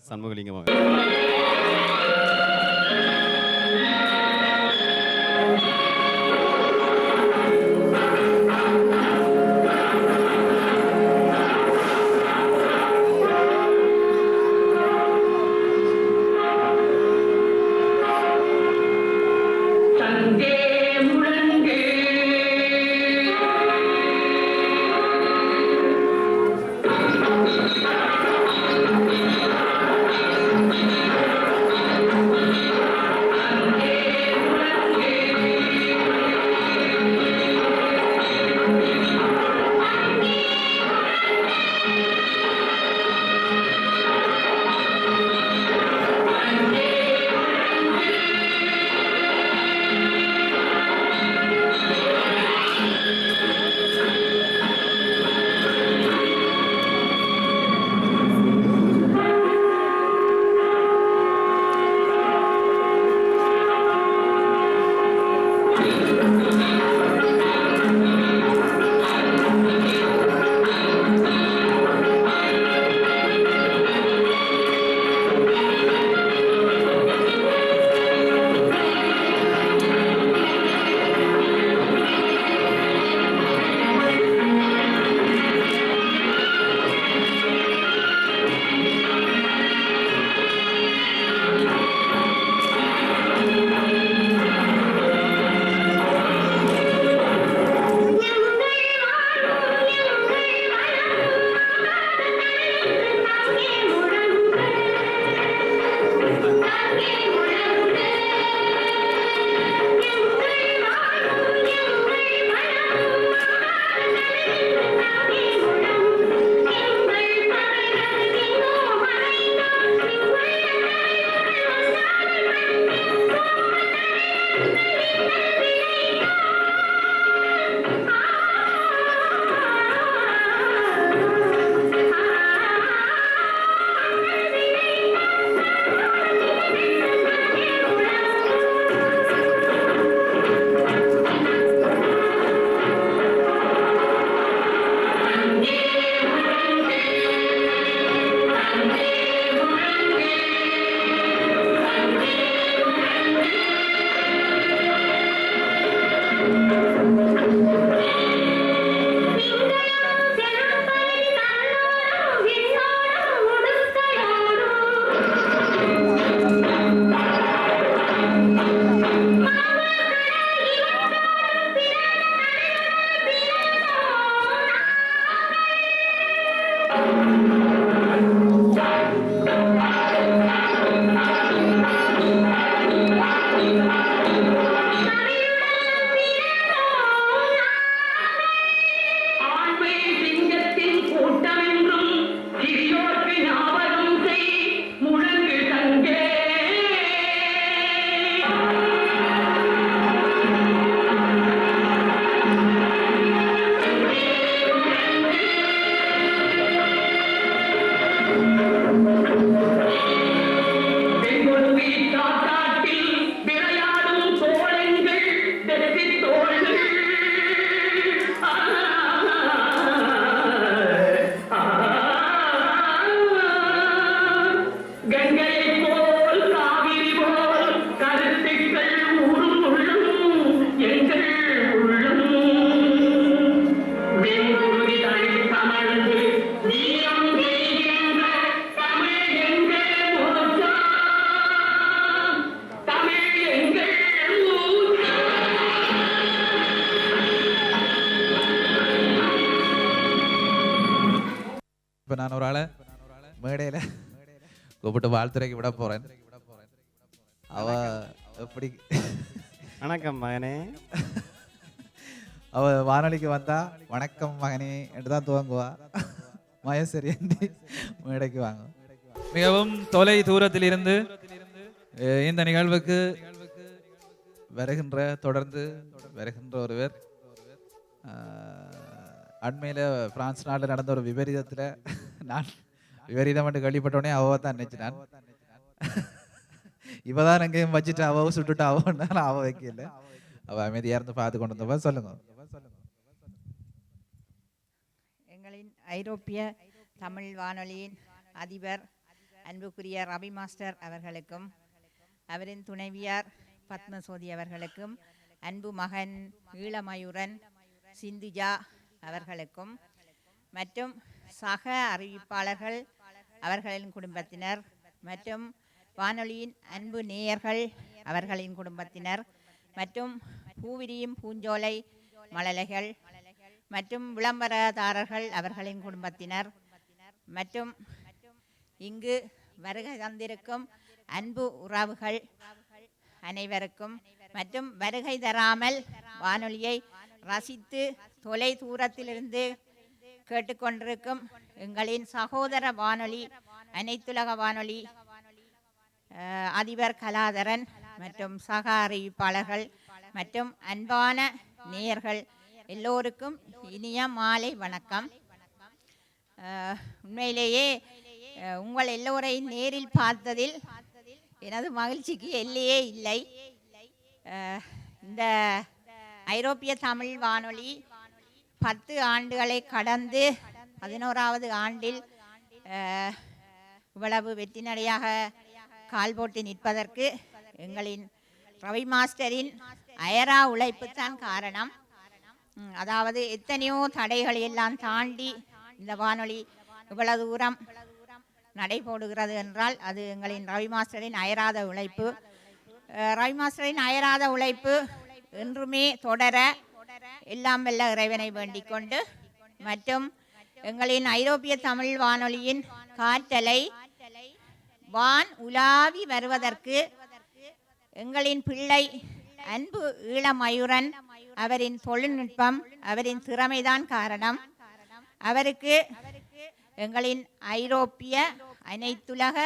சண்முகலிங்கம் அவர்கள். இப்போ நான் ஒரு ஆளை மேடையில் கூப்பிட்டு வாழ்த்துறைக்கு விட போகிறேன். அவ எப்படி வணக்கம் மகனே. அவ வானொலிக்கு வந்தா வணக்கம் மகனே என்று தான் துவங்குவா. மயசரி மேடைக்கு வாங்க. மிகவும் தொலை தூரத்தில் இருந்து இந்த நிகழ்வுக்கு தொடர்ந்து வருகின்ற ஒருவர். அண்மையில் பிரான்ஸ் நாட்டில் நடந்த ஒரு விபரீதத்தில் நான் விபரீதம் என்று கேள்விப்பட்டோடனே அவ தான் நினைச்சினான். இவதான் எங்கேயும் வச்சுட்டு அவ சுட்டுட்டு அவன்னா அவ வைக்கல. அவ அமைதியா இருந்து பார்த்து கொண்டு வந்தவ. சொல்லுங்க. எங்களின் ஐரோப்பிய தமிழ் வானொலியின் அதிபர் அன்புக்குரிய ரவி மாஸ்டர் அவர்களுக்கும் அவரின் துணைவியார் பத்மசோதி அவர்களுக்கும் அன்பு மகன் ஈழமயூரன் சிந்துஜா அவர்களுக்கும் மற்றும் சக அறிவிப்பாளர்கள் அவர்களின் குடும்பத்தினர் மற்றும் வானொலியின் அன்பு நேயர்கள் அவர்களின் குடும்பத்தினர் மற்றும் பூவிரியும் பூஞ்சோலை மழலைகள் மற்றும் விளம்பரதாரர்கள் அவர்களின் குடும்பத்தினர் மற்றும் இங்கு வருகை தந்திருக்கும் அன்பு உறவுகள் அனைவருக்கும் மற்றும் வருகை தராமல் வானொலியை ரசித்து தொலை தூரத்திலிருந்து கேட்டுக்கொண்டிருக்கும் எங்களின் சகோதர வானொலி அனைத்துலக வானொலி அதிபர் கலாதரன் மற்றும் சக அறிவிப்பாளர்கள் மற்றும் அன்பான நேயர்கள் எல்லோருக்கும் இனிய மாலை வணக்கம். உண்மையிலேயே உங்கள் எல்லோரையும் நேரில் பார்த்ததில் எனது மகிழ்ச்சிக்கு எல்லையே இல்லை. இந்த ஐரோப்பிய தமிழ் வானொலி 10 ஆண்டுகளை கடந்து 11வது ஆண்டில் இவ்வளவு வெற்றிநடையாக கால் போட்டு நிற்பதற்கு எங்களின் ரவி மாஸ்டரின் அயரா உழைப்பு தான் காரணம். அதாவது எத்தனையோ தடைகளை எல்லாம் தாண்டி இந்த வானொலி இவ்வளவு தூரம் நடைபோடுகிறது என்றால் அது எங்களின் ரவி மாஸ்டரின் அயராத உழைப்பு. ரவி மாஸ்டரின் அயராத உழைப்பு என்றுமே தொடர எல்லாம் வல்ல இறைவனை வேண்டிக் கொண்டு மற்றும் எங்களின் ஐரோப்பிய தமிழ் வானொலியின் காற்றலை வான் உலாவி வருவதற்கு எங்களின் பிள்ளை அன்பு ஈழமயூரன் அவரின் தொழில்நுட்பம் அவரின் திறமைதான் காரணம். அவருக்கு எங்களின் ஐரோப்பிய அனைத்துலக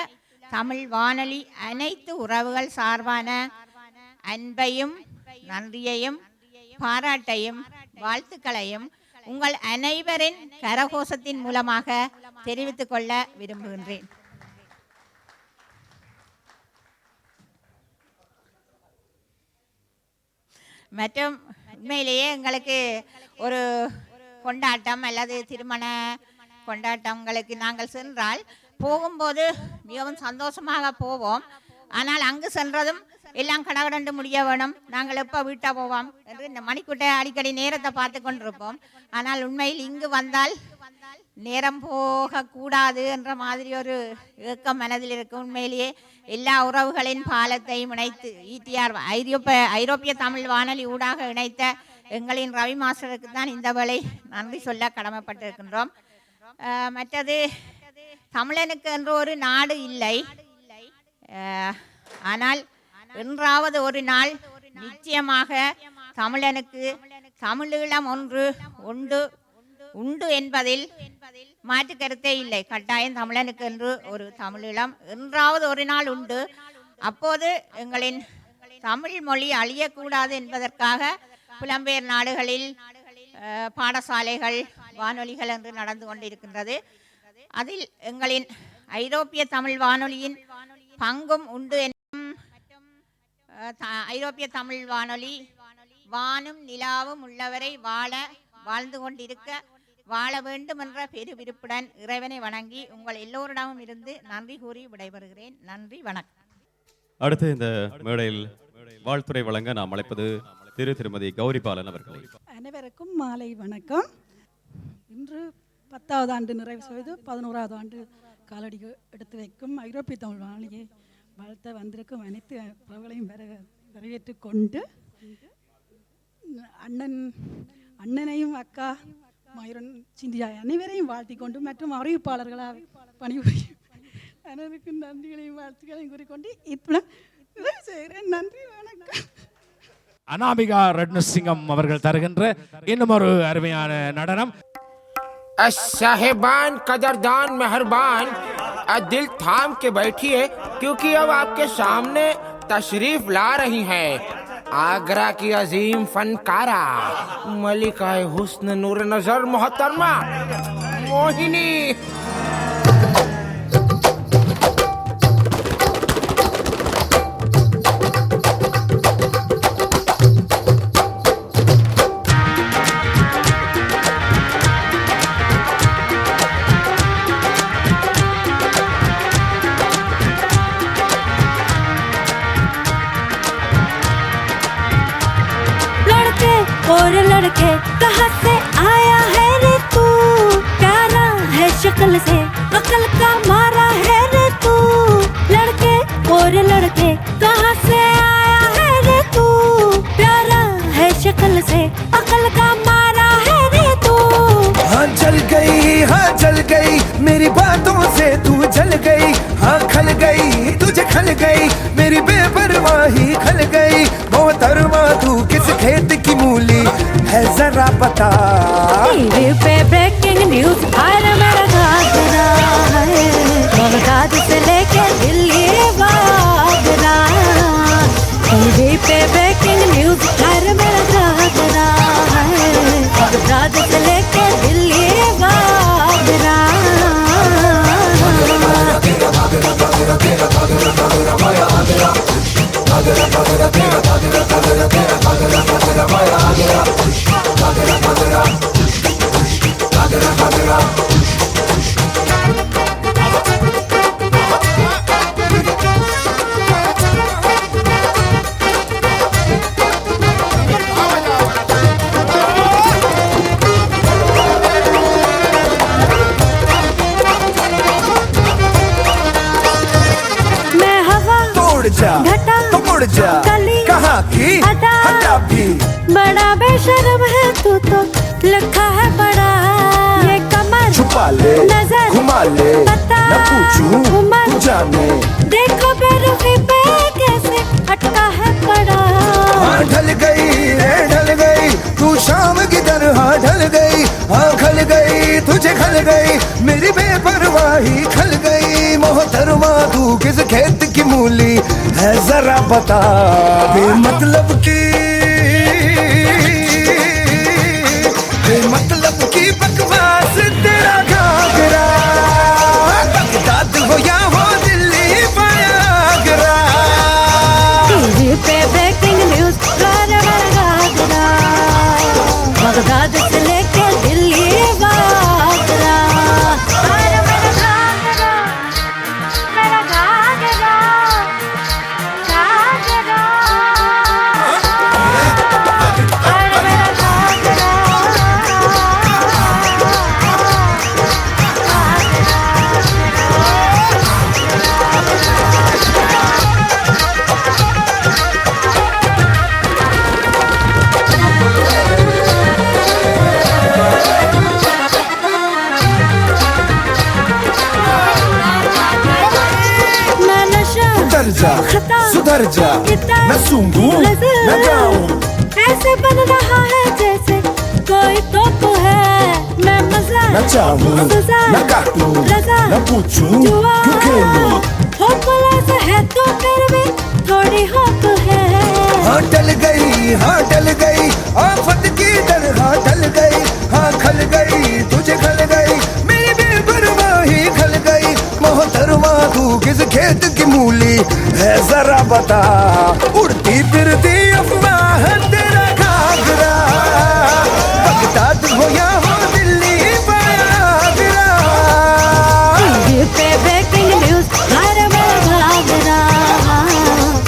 தமிழ் வானொலி அனைத்து உறவுகள் சார்பான அன்பையும் நன்றியையும் பாராட்டையும் வாழ்த்துக்களையும் உங்கள் அனைவரின் கரகோஷத்தின் மூலமாக தெரிவித்துக் கொள்ள விரும்புகின்றேன். மற்றும் உண்மையிலேயே எங்களுக்கு ஒரு கொண்டாட்டம் அல்லது திருமண கொண்டாட்டங்களுக்கு நாங்கள் சென்றால் போகும்போது மிகவும் சந்தோஷமாக போவோம். ஆனால் அங்கு சென்றதும் எல்லாம் கடகடண்டு முடிய வேணும், நாங்கள் எப்போ வீட்டை போவோம் என்று இந்த மணிக்கூட்டை அடிக்கடி நேரத்தை பார்த்து கொண்டிருப்போம். ஆனால் உண்மையில் இங்கு வந்தால் நேரம் போகக்கூடாது என்ற மாதிரி ஒரு ஏக்கம் மனதில் இருக்கும். உண்மையிலேயே எல்லா உறவுகளின் பாலத்தையும் இணைத்து ETR ஐரோப்பிய தமிழ் வானொலி ஊடாக இணைத்த எங்களின் ரவி மாஸ்டருக்கு தான் இந்த வேளை நன்றி சொல்ல கடமைப்பட்டிருக்கின்றோம். மற்றது தமிழனுக்கு என்று ஒரு நாடு இல்லை, ஆனால் என்றாவது ஒரு நாள் நிச்சயமாக தமிழனுக்கு தமிழீழம் ஒன்று உண்டு என்பதில் மாற்று கருத்தே இல்லை. கட்டாயம் தமிழனுக்கு என்று ஒரு தமிழீழம் என்றாவது ஒரு நாள் உண்டு. அப்போது எங்களின் தமிழ் மொழி அழியக்கூடாது என்பதற்காக புலம்பெயர் நாடுகளில் பாடசாலைகள் வானொலிகள் என்று நடந்து கொண்டிருக்கின்றது. அதில் எங்களின் ஐரோப்பிய தமிழ் வானொலியின் பங்கும் உண்டு. ஐரோப்பிய தமிழ் வானொலி வானும் நிலாவும் உள்ளவரை வாழ்ந்து கொண்டிருக்க வாழ வேண்டும் என்ற பெருவிருப்புடன் இறைவனை வணங்கி உங்கள் எல்லோரிடமும் இருந்து நன்றி கூறி விடைபெறுகிறேன். நன்றி, வணக்கம். அடுத்து இந்த மேடையில் வாழ்த்துறை வழங்க நாம் அழைப்பது திருமதி கௌரி பாலன் அவர்களை. அனைவருக்கும் மாலை வணக்கம். இன்று 10வது ஆண்டு நிறைவு செய்து 11வது ஆண்டு காலடி எடுத்து வைக்கும் ஐரோப்பிய தமிழ் வானொலியை வாழ்த்த வந்திருக்கும் அனைத்து உறவுகளையும் வரவேற்று கொண்டு அண்ணனையும் அக்கா மயூரன் சிந்தியா அனைவரையும் வாழ்த்தி கொண்டு மற்றும் அறிவிப்பாளர்களாக பணிபுரியும் அனைவருக்கும் நன்றிகளையும் வாழ்த்துக்களையும் கூறிக்கொண்டு இத்துடன் செய்கிறேன். நன்றி, வணக்கம். அனாமிகா ரட்னசிங்கம் அவர்கள் தருகின்ற இன்னும் ஒரு அருமையான நடனம். साहेबान कदरदान मेहरबान दिल थाम के बैठिए क्योंकि अब आपके सामने तशरीफ ला रही हैं आगरा की अजीम फनकारा मलिकाए हुस्न नूर नजर मोहतरमा मोहिनी. और लड़के कहाँ से आया है रे तू, प्यारा है शक्ल से अकल का मारा है रे तू. लड़के और लड़के कहाँ से आया है रे तू, प्यारा है शक्ल से अकल का मारा है रे तू. हाँ जल गई मेरी बातों से तू जल गई. हाँ खल गई तुझे खल गई मेरी बेपरवाही खल गई. मोहतरमा तू किस खेत की मूली है जरा बता. टीवी पे ब्रेकिंग न्यूज हर मेरा घाघरा है, बगदाद से लेके दिल्ली वागरा. टीवी पे ब्रेकिंग न्यूज हर मेरा घाघरा है, बगदाद से लेके दिल्ली वागरा. तो मुड़ जा कहाँ की हटा भी. बड़ा बेशर्म है तू तो लिखा है बड़ा. ये कमर छुपा ले नजर घुमा ले न पूछूं तू जाने. देखो बेरुखी पे कैसे अटका है पड़ा. हाँ ढल गई तू शाम की तरह ढल गई. हाँ खल गई तुझे खल गई मेरी बेपरवाही खल गई. मोहतरमा तू किस खेत की मूली है जरा बता. बेमतलब की बकवास तेरा घाघरा, बगदाद हो या हो दिल्ली आगरा. टीवी पे ब्रेकिंग न्यूज घाघरा, बगदाद से लेके दिल्ली वागरा. मेरा घाघरा घाघरा सुधर जा न सूंघूं न गाऊं. ऐसे बन रहा है जैसे कोई तो है. मैं मजा न चाहूं न काटूं न पूछूं क्यों खेलूं. होपलेस है तो फिर भी थोड़ी होप है. हाँ डल गई आफत की तरह ढल गई. हाँ खल गई तुझे खल गई मेरी बेपरवाही खल गई. मोहतरमा तू किस खेत की मूली है जरा बता. उड़ती फिरती अफवाह तेरा घाघरा, बगदाद हो या हो दिल्ली आगरा. टीवी पे ब्रेकिंग न्यूज हर मेरा घाघरा,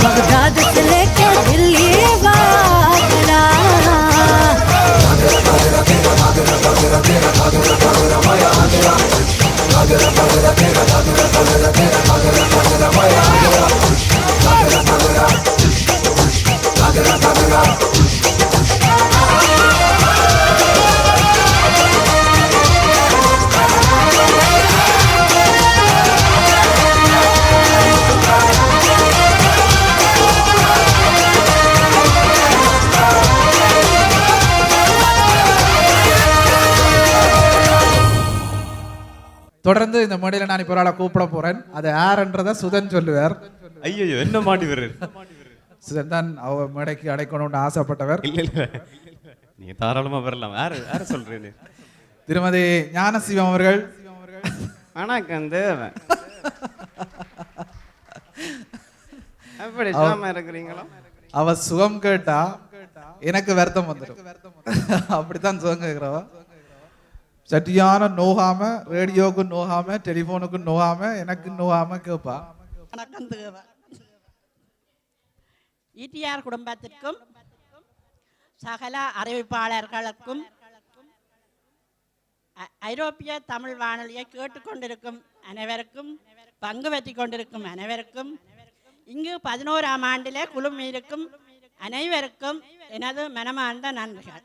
बगदाद से लेके दिल्ली वागरा. தொடர்ந்து இந்த மேடையில் நான் இப்போ ஒரு ஆளை கூப்பிட போறேன். அது யாருன்றதை சுதன் சொல்லுவார். ஐயோ என்ன மாட்டி வர்றாரு. சுதன் தான் அவ மேடைக்கு அடைக்கணும்னு ஆசைப்பட்டவர். இல்ல நீ தாராளமா வரலாம். யார சொல்றேன்னு திருமதி ஞானசிவம் அவர்கள். வணக்கம் தேவன். எப்படி சுகமா இருக்கிறீங்களோ? அவ சுகம் கேட்டா எனக்கு வருத்தம் வந்துடும். அப்படித்தான் சுகம் கேட்கிறவ. சட்டியான நோகாம, ரேடியோக்கு நோகாம, டெலிபோனுக்கு நோகாம, எனக்கு நோகாம கேட்பா. வணக்கம் தேவன். ஈடிஆர் குடும்பத்திற்கும் சகல அறிவிப்பாளர்களுக்கும் ஐரோப்பிய தமிழ் வானொலியை கேட்டுக்கொண்டிருக்கும் அனைவருக்கும், பங்கு பெற்றி கொண்டிருக்கும் அனைவருக்கும், இங்கு 11ஆம் ஆண்டிலே குழுமி இருக்கும் அனைவருக்கும் எனது மனமார்ந்த நன்றிகள்.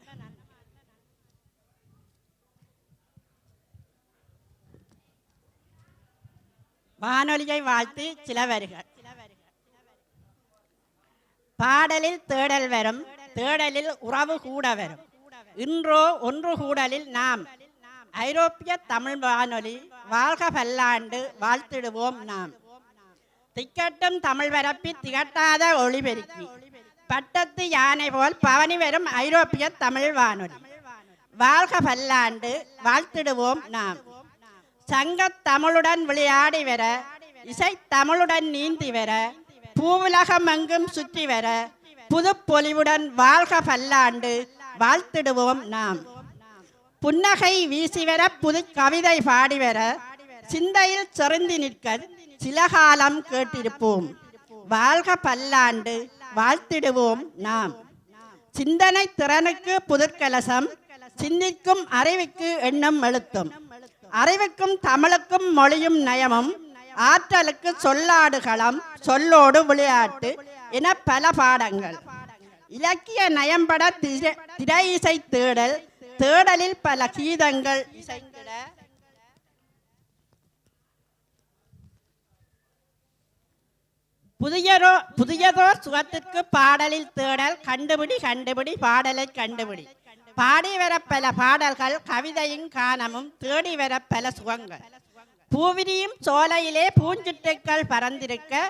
வானொலியை வாழ்த்தி சில வரிகள். பாடலில் தேடல் வரும், தேடலில் உறவு கூட வரும். இன்றோ ஒன்று கூடலில் நாம் ஐரோப்பிய தமிழ் வானொலி வாழ்க பல்லாண்டு வாழ்த்திடுவோம் நாம். திக்கட்டும் தமிழ் வரப்பி திகட்டாத ஒளிபெருக்கி பட்டத்து யானை போல் பவனி வரும் ஐரோப்பிய தமிழ் வானொலி வாழ்க பல்லாண்டு வாழ்த்திடுவோம் நாம். சங்கத் தமிழுடன் விளையாடி வர, இசை தமிழுடன் நீந்தி வர, பூவுலகம் எங்கும் சுற்றி வர, புது பொலிவுடன் வாழ்க பல்லாண்டு வாழ்த்திடுவோம் நாம். புன்னகை வீசி வர, புது கவிதை பாடி வர, சிந்தையில் செறிந்து நிற்க சில காலம் கேட்டிருப்போம். வாழ்க பல்லாண்டு வாழ்த்திடுவோம் நாம். சிந்தனை திறனுக்கு புதுக்கலசம், சிந்திக்கும் அறிவுக்கு எண்ணம் எழுத்தும், அறிவுக்கும் தமிழுக்கும் மொழியும் நயமும், ஆற்றலுக்கு சொல்லாடுகளம், சொல்லோடு விளையாட்டு என பல பாடங்கள். இலக்கிய நயம்பட திரை இசை தேடல், தேடலில் பல கீதங்கள் இசைந்திட புதியதோர் சுகத்திற்கு பாடலில் தேடல், கண்டுபிடி கண்டுபிடி பாடலை கண்டுபிடி. பாடி வர பல பாடல்கள், கவிதையும் கானமும் தேடி வர பல சுகங்கள். பூவிரியும் சோலையிலே பூஞ்சிட்டுக்கள் பறந்திருக்க,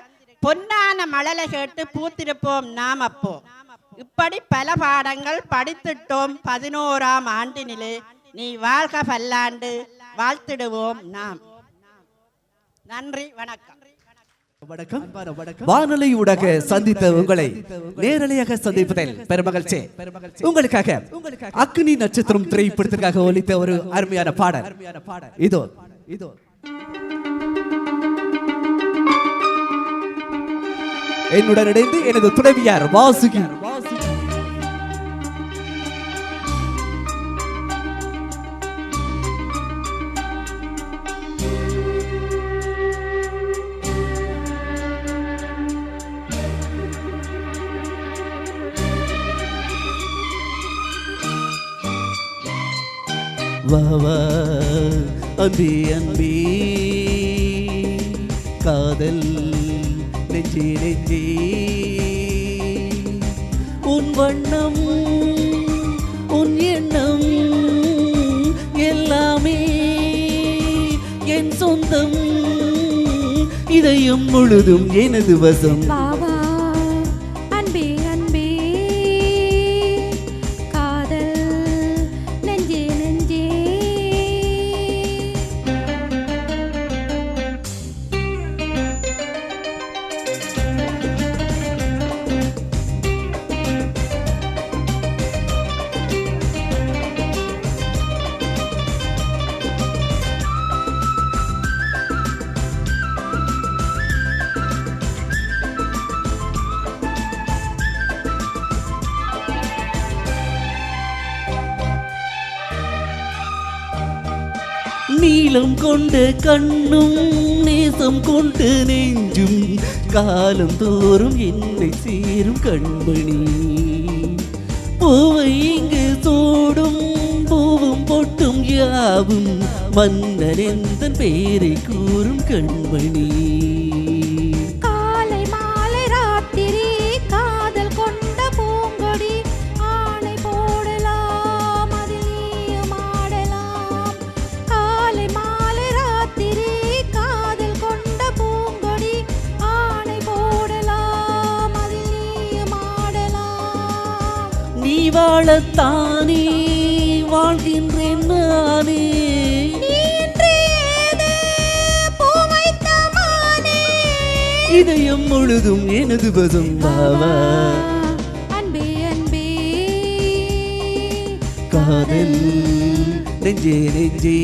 பொன்னான மழலை கேட்டு பூத்திருப்போம் நாம் அப்போ. இப்படி பல பாடங்கள் படித்திட்டோம் 11ஆம் ஆண்டினிலே. நீ வாழ்க பல்லாண்டு வாழ்த்திடுவோம் நாம். நன்றி, வணக்கம். வானொலி ஊடாக சந்தித்த உங்களை நேரலையாக சந்திப்பதில் பெருமகிழ்ச்சி. உங்களுக்காக அக்னி நட்சத்திரம் திரைப்படத்திற்காக ஒலித்த ஒரு அருமையான பாடல் இதோ. என்னுடன் இணைந்து எனது துணைவியார் வாசுகி. வா அன்பே அன்பே காதல் நெஞ்சே நெஞ்சே, உன் வண்ணம் உன் எண்ணம் எல்லாமே என் சொந்தம், இதயம் முழுதும் எனது வசம். நீளம் கொண்ட கண்ணும் நேசம் கொண்ட நெஞ்சும் காலம் தோறும் என்னை சேரும் கண்மணி. பூவை இங்கு சூடும் பூவும் பொட்டும் யாவும் மன்னன் எந்தன் பேரை கூறும் கண்மணி. காலை மாலை ராத்திரி காதல் கொண்ட பூங்கொடி, ஆணை போடலாம் அதில் நீயும் ஆடலாம். காலை மாலை ராத்திரி சொல்லத்தானே வாழ்கின்றேன் நானே. இதயம் முழுதும் எனது வசம் பாவா. அன்பே அன்பே காதல் நெஞ்சே நெஞ்சே.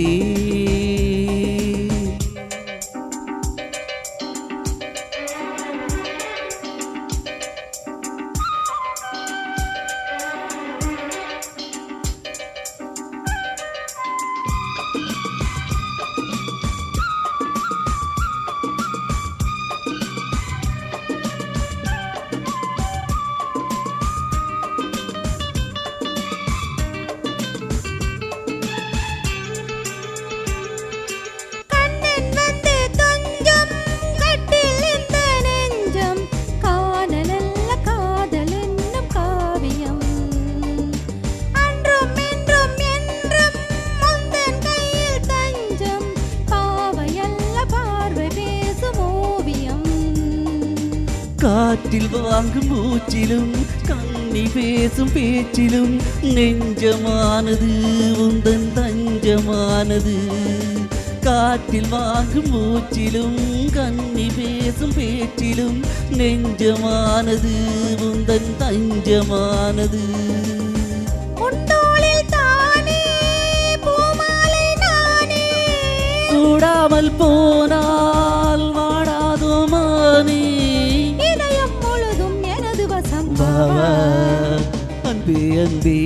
காற்றில் வாங்கும் மூச்சிலும் கண்ணி பேசும் பேச்சிலும் நெஞ்சமானது உந்தன் தஞ்சமானது. காற்றில் வாங்கும் மூச்சிலும் கண்ணி பேசும் பேச்சிலும் நெஞ்சமானது உந்தன் தஞ்சமானது. சூடாமல் போனால் வாடாதோ மானே. பாவா அன்பே அன்பே.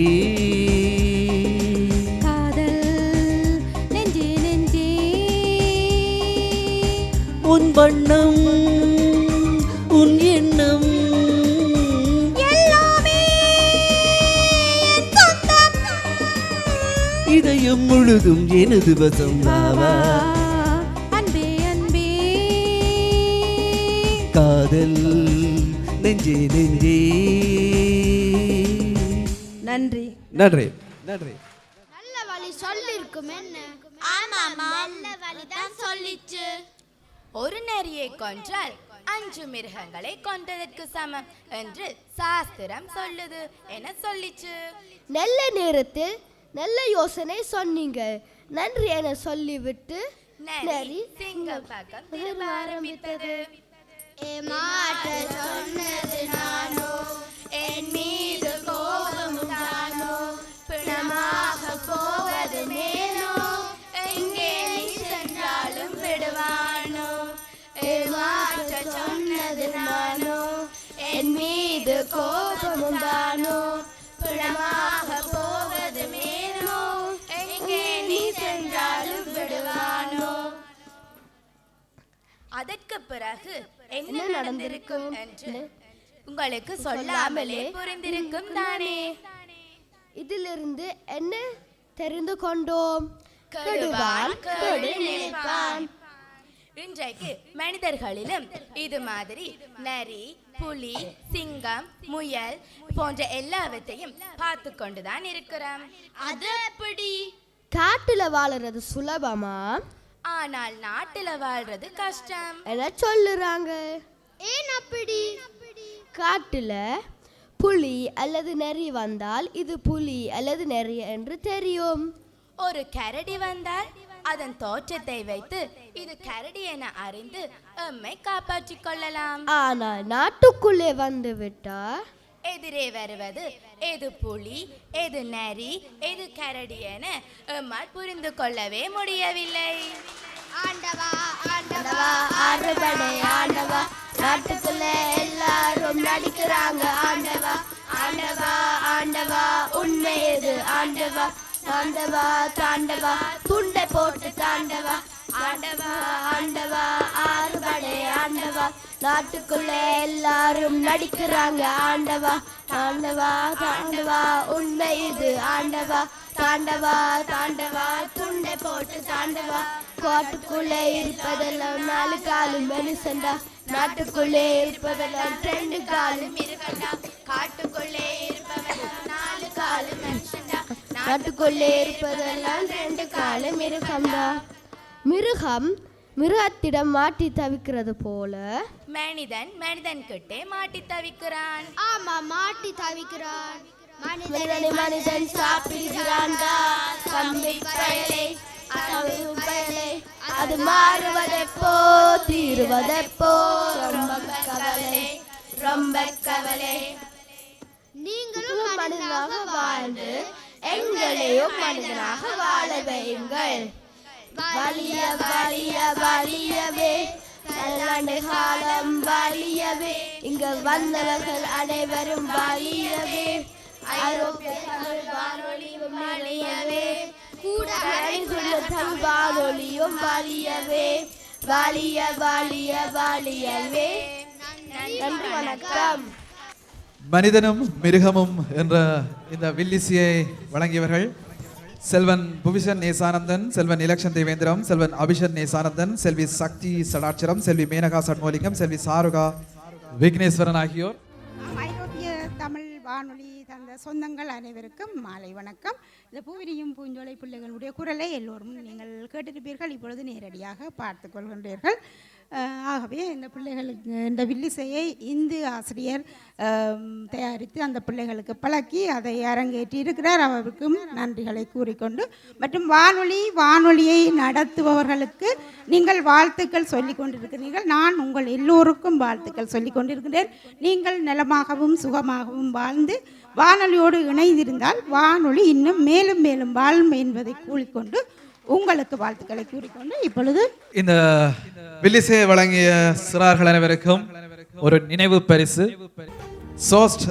காதல் நெஞ்சே நெஞ்சே. உன் வண்ணம் உன் எண்ணம் எல்லாமே என் சொந்தம். இதயம் முழுதும் எனது வசம் பாவா. அன்பே அன்பே காதல் நெஞ்சே நெஞ்சே. நன்றி நன்றி நன்றி. நல்ல வழி சொல்லிருக்கும் என்ன? ஆமாமா, நல்ல வழி தான் சொல்லிச்சு. ஒரு நரியை கொன்றால் 5 மிருகங்களை கொன்றதற்கு சமம் என்று சாஸ்திரம் சொல்லுது என சொல்லிச்சு. நல்ல நேரத்தில் நல்ல யோசனை சொன்னீங்க. நன்றி என சொல்லிவிட்டு நரி சிங்கம் பக்கம் திரும்ப ஆரம்பித்தது. ஏமாற்ற சொன்னது நானோ, என் மீது கோபம் தானோ, பிணமாக போவது மேலோ, எங்கே நீ சென்றாலும் விடுவானோ. ஏமாற்ற சொன்னது நானோ, என் மீது கோபம் தானோ, பிணமாக போவது மேலோ, எங்கே நீ சென்றாலும் விடுவானோ. அதற்கு பிறகு என்ன நடந்திருக்கும் என்று உங்களுக்கு சொல்லாமலே புரிந்திருக்கும் தானே. இதிலிருந்து என்ன தெரிந்து கொண்டோம்? கெடுவான் கெடு நினைப்பான். இன்றைக்கு மனிதர்களிலும் இது மாதிரி நரி, புலி, சிங்கம், முயல் போன்ற எல்லாவற்றையும் பார்த்து கொண்டுதான் இருக்கிறோம். அது எப்படி? காட்டுல வாழறது சுலபமா? ஆனால் நாட்டுல வாழ்றது கஷ்டம் என சொல்லுறாங்க. ஏன் அப்படி? காட்டுல புலி அல்லது நரி வந்தால் இது புலி அல்லது நரி என்று தெரியும். ஒரு கரடி வந்தால் அதன் தோற்றத்தை வைத்து இது கரடி என அறிந்து எம்மை காப்பாற்றிக் கொள்ளலாம். ஆனால் நாட்டுக்குள்ளே வந்து விட்டா எதிரே வருவது எது புலி, எது நரி, எது கரடி என எம்மால் புரிந்து கொள்ளவே முடியவில்லை. ஆண்டவா ஆண்டவா அறுபடை ஆண்டவா, நாட்டுக்குள்ள எல்லாரும் நடிக்கிறாங்க ஆண்டவா. ஆண்டவா ஆண்டவா உண்மை எது ஆண்டவா? தாண்டவா தாண்டவா துண்டை போட்டு தாண்டவா. ஆண்டவா ஆண்டவா அறுபடை ஆண்டவா, நாட்டுக்குள்ள எல்லாரும் நடிக்கிறாங்க ஆண்டவா. தாண்டவா தாண்டவா உண்மை இது ஆண்டவா. தாண்டவா தாண்டவா துண்டை போட்டு தாண்டவா. காட்டுக்குள்ளே இருப்பதெல்லாம் 4 காலும் மனுஷன்டா, நாட்டுக்குள்ளே இருப்பதெல்லாம் 2 காலும் இருக்கண்டா. காட்டுக்குள்ளே இருப்பவெல்லாம் 4 காலும் மனுஷன்டா, நாட்டுக்குள்ளே இருப்பதெல்லாம் 2 காலும் மிருகம்டா. மிருகம் மிருகத்திடம் மாட்டி தவிக்கிறது போல மனிதன் மனிதன் கிட்டே மாட்டி தவிக்கிறான். ஆமா, மாட்டி தவிக்கிறான். மனிதனை மனிதன் சாப்பிடுகிறான்டா தம்பி பயலே பயலே அது மாறுவதெப்போ தீருவதெப்போ ரொம்ப கவலை ரொம்ப கவலை. நீங்களும் மனிதனாக வாழ்ந்து எங்களையும் மனிதனாக வாழ வையுங்கள். வலிய வலிய வலியவே பல்லாண்டு காலம் வலியவே இங்கு வந்தவர்கள் அனைவரும் வலியவே ஐரோப்பிய தமிழ் வானொலியும் வலியவே கூட தமிழ் வானொலியும் வலியவே வலிய வலிய வலியவே. நன்றி வணக்கம். மனிதனும் மிருகமும் என்ற இந்த வில்லிசையை வழங்கியவர்கள் செல்வன் புவிஷன் நேசானந்தன், செல்வன் இலக்ஷன் தேவேந்திரம், செல்வன் அபிஷன் நேசானந்தன், செல்வி சக்தி சடாட்சரம், செல்வி மேனகா சண்முகலிங்கம், செல்வி சாருகா விக்னேஸ்வரன் ஆகியோர். ஐரோப்பிய தமிழ் வானொலி தந்த சொந்தங்கள் அனைவருக்கும் மாலை வணக்கம். இந்த பூவிரியும் பூஞ்சோலை பிள்ளைகளுடைய குரலை எல்லோரும் நீங்கள் கேட்டிருப்பீர்கள். இப்பொழுது நேரடியாக பார்த்து கொள்கின்றீர்கள். ஆகவே இந்த பிள்ளைகளுக்கு இந்த வில்லிசையை இந்து ஆசிரியர் தயாரித்து அந்த பிள்ளைகளுக்கு பழக்கி அதை அரங்கேற்றி இருக்கிறார். அவருக்கும் நன்றிகளை கூறிக்கொண்டு மற்றும் வானொலியை நடத்துபவர்களுக்கு நீங்கள் வாழ்த்துக்கள் சொல்லிக் கொண்டிருக்கிறீர்கள். நான் உங்கள் எல்லோருக்கும் வாழ்த்துக்கள் சொல்லிக் கொண்டிருக்கிறேன். நீங்கள் நலமாகவும் சுகமாகவும் வாழ்ந்து வானொலியோடு இணைந்திருந்தால் வானொலி இன்னும் மேலும் மேலும் வாழும் என்பதை கூறிக்கொண்டு உங்களுக்கு வாழ்த்துக்களை கூறிக்கொண்டு இப்பொழுது இந்த வில்லிசையை வழங்கிய சிறார்கள் அனைவருக்கும் ஒரு நினைவு பரிசு. சோஸ்ட்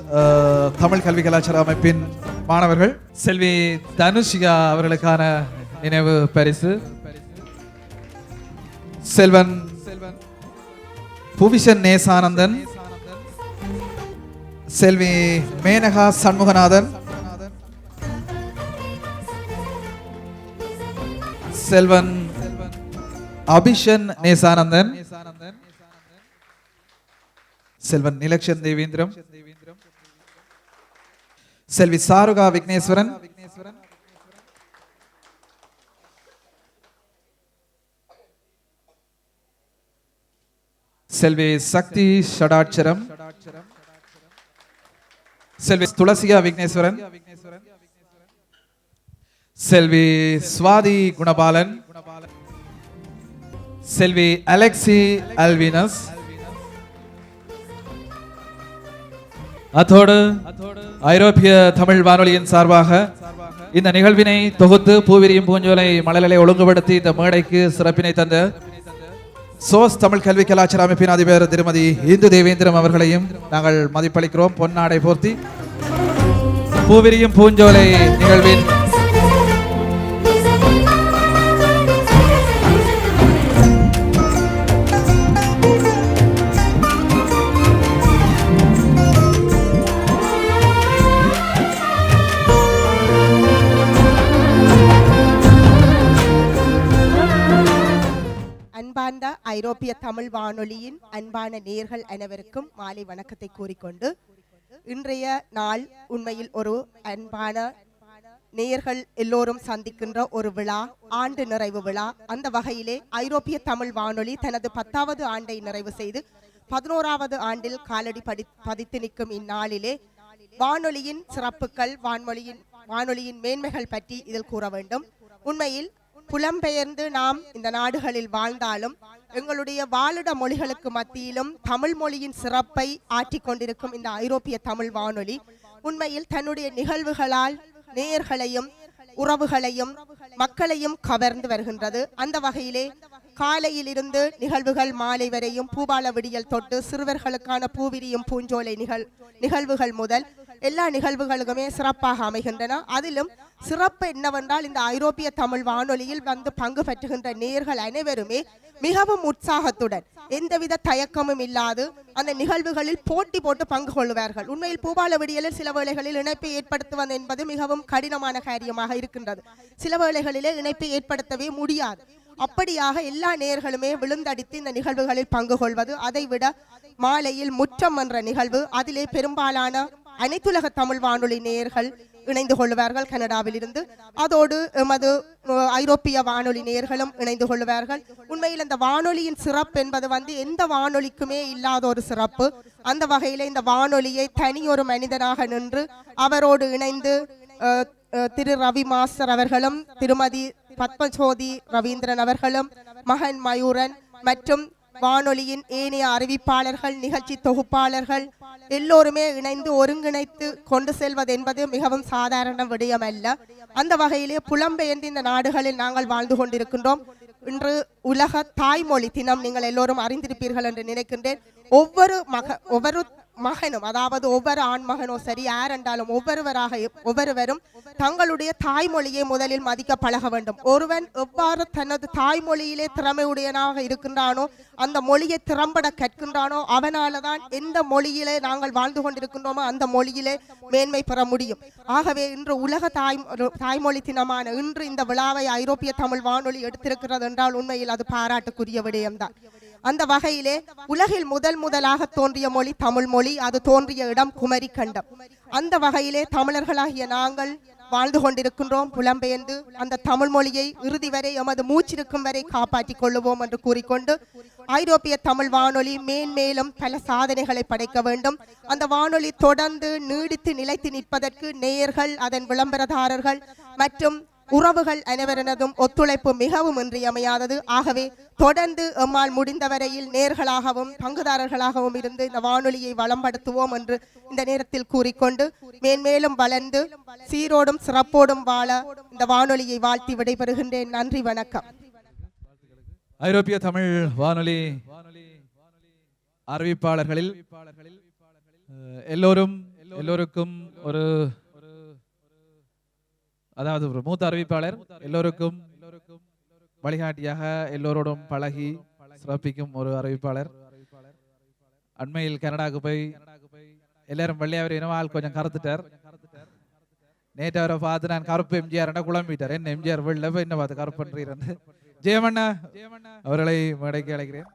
தமிழ் கல்வி கலாச்சார அமைப்பின் மாணவர்கள் செல்வி தனுஷிகா அவர்களுக்கான நினைவு பரிசு. செல்வன் புவிஷன் நேசானந்தன், செல்வி மேனகா சண்முகநாதன், செல்வன் அபிஷன் நேசானந்தன், செல்வன் நிலக்ஷன் தேவேந்திரம், செல்வி சாருகா விக்னேஸ்வரன், செல்வி சக்தி ஷடாட்சரம், செல்வி துளசியா விக்னேஸ்வரன், செல்வி சுவாதி குணபாலன், செல்வி அலெக்சி அல்வினஸ். அத்தோடு ஐரோப்பிய தமிழ் வானொலியின் சார்பாக இந்த நிகழ்வினை தொகுத்து பூவிரியும் பூஞ்சோலை மலர்களை ஒழுங்குபடுத்தி இந்த மேடைக்கு சிறப்பினை தந்த சோஸ் தமிழ் கல்வி கலாச்சார அமைப்பின் அதிபர் திருமதி இந்து தேவேந்திரம் அவர்களையும் நாங்கள் மதிப்பளிக்கிறோம். பொன்னாடை போர்த்தி பூவிரியும் பூஞ்சோலை நிகழ்வின் அன்பார்ந்த ஐரோப்பிய தமிழ் வானொலியின் அன்பான நேயர்கள் அனைவருக்கும் மாலை வணக்கத்தை கூறிக்கொண்டு இன்றைய நாள் உண்மையில் ஒரு அன்பான நேயர்கள் எல்லோரும் சந்திக்கின்ற ஒரு விழா, ஆண்டு நிறைவு விழா. அந்த வகையிலே ஐரோப்பிய தமிழ் வானொலி தனது 10வது ஆண்டை நிறைவு செய்து 11வது ஆண்டில் காலடி பதித்து நிற்கும் இந்நாளிலே வானொலியின் சிறப்புகள், வானொலியின் மேன்மைகள் பற்றி இதில் கூற வேண்டும். உண்மையில் புலம்பெயர்ந்து நாம் இந்த நாடுகளில் வாழ்ந்தாலும் எங்களுடைய வாழிட மொழிகளுக்கு மத்தியிலும் தமிழ் மொழியின் சிறப்பை ஆற்றிக் கொண்டிருக்கும் இந்த ஐரோப்பிய தமிழ் வானொலி உண்மையில் தன்னுடைய நிகழ்வுகளால் நேயர்களையும் உறவுகளையும் மக்களையும் கவர்ந்து வருகின்றது. அந்த வகையிலே காலையில் இருந்து நிகழ்வுகள் மாலை வரையும் பூபால விடியல் தொட்டு சிறுவர்களுக்கான பூவிரியும் பூஞ்சோலை நிகழ்வுகள் முதல் எல்லா நிகழ்வுகளுக்குமே சிறப்பாக அமைகின்றன. அதிலும் சிறப்பு என்னவென்றால் இந்த ஐரோப்பிய தமிழ் வானொலியில் வந்து பங்கு பெற்றுகின்ற நேயர்கள் அனைவருமே மிகவும் உற்சாகத்துடன் எந்தவித தயக்கமும் இல்லாது அந்த நிகழ்வுகளில் போட்டி போட்டு பங்கு கொள்வார்கள். உண்மையில் பூபால விடியலில் சில வேளைகளில் இணைப்பை ஏற்படுத்துவது என்பது மிகவும் கடினமான காரியமாக இருக்கின்றது. சில வேளைகளிலே இணைப்பை ஏற்படுத்தவே முடியாது. அப்படியாக எல்லா நேயர்களுமே விழுந்தடித்து இந்த நிகழ்வுகளில் பங்கு கொள்வது. அதைவிட மாலையில் முற்றம் என்ற நிகழ்வு, அதிலே பெரும்பாலான அனைத்துலக தமிழ் வானொலி நேயர்கள் இணைந்து கொள்வார்கள் கனடாவில் இருந்து. அதோடு எமது ஐரோப்பிய வானொலி நேயர்களும் இணைந்து கொள்வார்கள். உண்மையில் அந்த வானொலியின் சிறப்பு என்பது எந்த வானொலிக்குமே இல்லாத ஒரு சிறப்பு. அந்த வகையில் இந்த வானொலியை தனி ஒரு மனிதனாக நின்று அவரோடு இணைந்து திரு ரவி மாஸ்டர் அவர்களும் திருமதி பத்மஜோதி ரவீந்திரன் அவர்களும் மகன் மயூரன் மற்றும் வானொலியின் ஏனைய அறிவிப்பாளர்கள் நிகழ்ச்சி தொகுப்பாளர்கள் எல்லோருமே இணைந்து ஒருங்கிணைத்து கொண்டு செல்வது என்பது மிகவும் சாதாரண விடயம் அல்ல. அந்த வகையிலே புலம்பெயர்ந்து இந்த நாடுகளில் நாங்கள் வாழ்ந்து கொண்டிருக்கின்றோம். இன்று உலக தாய்மொழி தினம் நீங்கள் எல்லோரும் அறிந்திருப்பீர்கள் என்று நினைக்கின்றேன். ஒவ்வொரு மகனும், அதாவது ஒவ்வொரு ஆண் மகனோ சரி யார் என்றாலும் ஒவ்வொருவரும் தங்களுடைய தாய்மொழியை முதலில் மதிக்க பழக வேண்டும். ஒருவன் எவ்வாறு தனது தாய்மொழியிலே திறமையுடையனாக இருக்கின்றானோ, அந்த மொழியை திறம்பட கற்கின்றானோ, அவனால தான் எந்த மொழியிலே நாங்கள் வாழ்ந்து கொண்டிருக்கின்றோமோ அந்த மொழியிலே மேன்மை பெற முடியும். ஆகவே இன்று உலக தாய்மொழி தினமான இன்று இந்த விழாவை ஐரோப்பிய தமிழ் வானொலி எடுத்திருக்கிறது என்றால் உண்மையில் அது பாராட்டுக்குரிய விடயம்தான். அந்த வகையிலே உலகில் முதலாக தோன்றிய மொழி தமிழ் மொழி. அது தோன்றிய இடம் குமரி கண்டம். அந்த வகையிலே தமிழர்களாகிய நாங்கள் வாழ்ந்து கொண்டிருக்கின்றோம் புலம்பெயர்ந்து. அந்த தமிழ் மொழியை இறுதி வரை எமது மூச்சிருக்கும் வரை காப்பாற்றிக் கொள்ளுவோம் என்று கூறிக்கொண்டு ஐரோப்பிய தமிழ் வானொலி மேன்மேலும் பல சாதனைகளை படைக்க வேண்டும். அந்த வானொலி தொடர்ந்து நீடித்து நிலைத்து நிற்பதற்கு நேயர்கள், அதன் விளம்பரதாரர்கள் மற்றும் உறவுகள் அனைவரினதும் ஒத்துழைப்பு மிகவும் இன்றியமையாதது. ஆகவே தொடர்ந்து எம்மால் முடிந்தவரையில் நேர்களாகவும் பங்குதாரர்களாகவும் இருந்து இந்த வானொலியை வளம்படுத்துவோம் என்று இந்த நேரத்தில் கூறிக்கொண்டு மேன்மேலும் வளர்ந்து சீரோடும் சிறப்போடும் வாழ இந்த வானொலியை வாழ்த்தி விடைபெறுகின்றேன். நன்றி, வணக்கம். ஐரோப்பிய தமிழ் வானொலி அறிவிப்பாளர்களில் எல்லோருக்கும் ஒரு அதாவது ஒரு மூத்த அறிவிப்பாளர், எல்லோருக்கும் வழிகாட்டியாக எல்லோரோடும் பழகி சிறப்பிக்கும் ஒரு அறிவிப்பாளர். அண்மையில் கனடாவுக்கு போய் எல்லாரும் வெள்ளையாவர் இனவால் கொஞ்சம் கருத்துட்டார். நேற்று அவரை பார்த்து நான் கருப்பு எம்ஜிஆர் குழம்பிட்டார். என்ன எம்ஜிஆர் வெள்ள போய் என்ன பார்த்து கருப்புன்றீர். ஜெயமண்ணா அவர்களை மேடைக்கு அழைக்கிறேன்.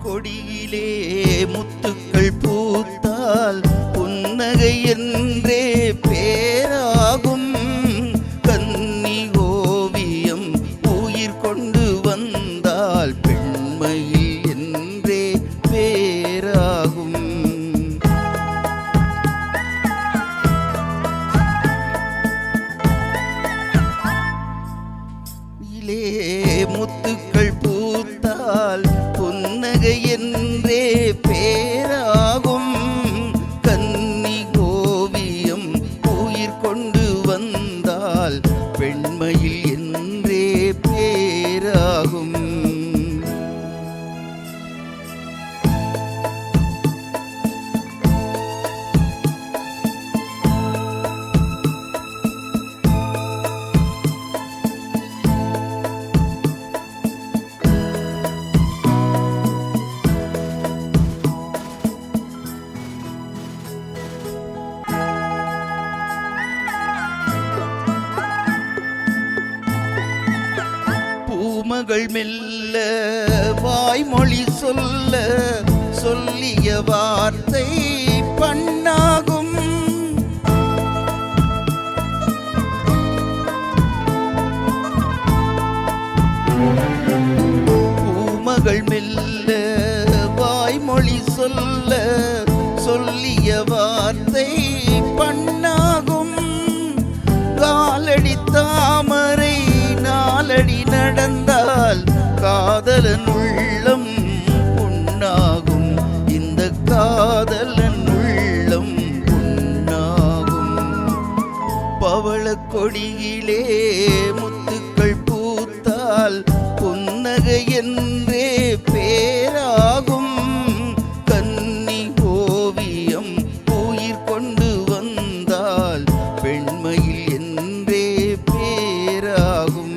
கொடியிலே முத்துக்கள் பூத்தால் புன்னகை என்றே பேராகும். கன்னி ஓவியம் உயிர் கொண்டு வந்தால் பெண்மையில் என்றே பேராகும். இலே முத்துக்கள் பூத்தால் புன்னகை என்றே பேராகும். கன்னி ஓவியம் உயிர் கொண்டு வந்தால் பெண்மையில் என்றே பேராகும். பூமகள் மெல்ல வாய்மொழி சொல்ல சொல்லிய வார்த்தை பண்ணாகும். பூமகள் மெல்ல வாய்மொழி சொல்ல சொல்லிய வார்த்தை பண்ணாகும். காதலன் உள்ளம் பொன்னாகும், இந்த காதலன் உள்ளம் பொன்னாகும். பவள கொடியிலே முத்துக்கள் பூத்தால் புன்னகை என்றே பேராகும். கன்னி ஓவியம் உயிர் கொண்டு வந்தால் பெண்மையில் என்றே பேராகும்.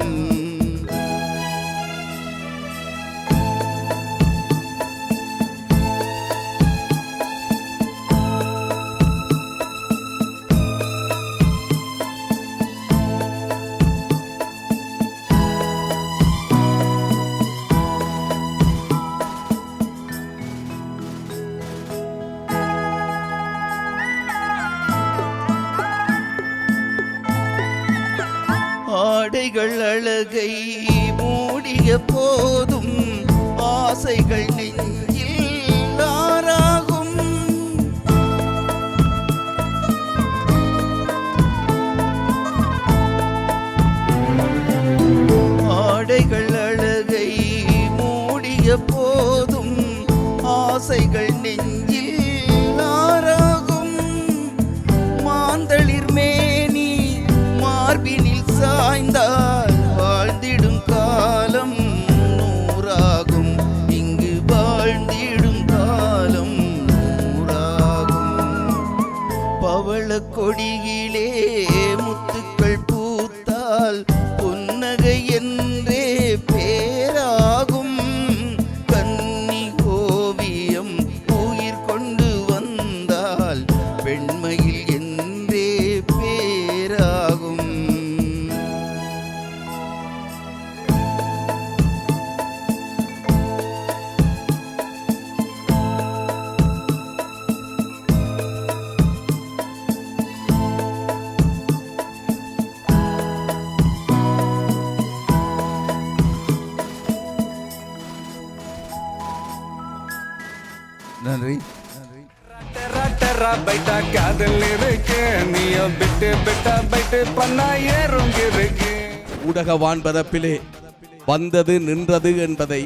ஆடைகள் அழகை மூடிய போதும் ஆசைகள் நெஞ்சில் ஆறாகும். ஆடைகள் அழகை மூடிய போதும் ஆசைகள் நெஞ்சில் ஆறாகும். மாந்தளிர் மேனி மார்பினில் சாய்ந்தால் வாழ்ந்திடும் காலம் நூறாகும். இங்கு வாழ்ந்திடும் காலம் நூறாகும். பவள கொடியிலே முத்துக்கள் பூத்தால் புன்னகை என்றே பேராகும். கன்னி ஓவியம் உயிர் கொண்டு வந்தால் பெண்மையில் என்றே பேராகும். நன்றி. பைட்டா காதல் இருக்கு, நீயும் பிட்டு பிட்டா பைட்டு பண்ணா ஏறும் இருக்கு. ஊடக வான்பரப்பிலே வந்தது நின்றது என்பதை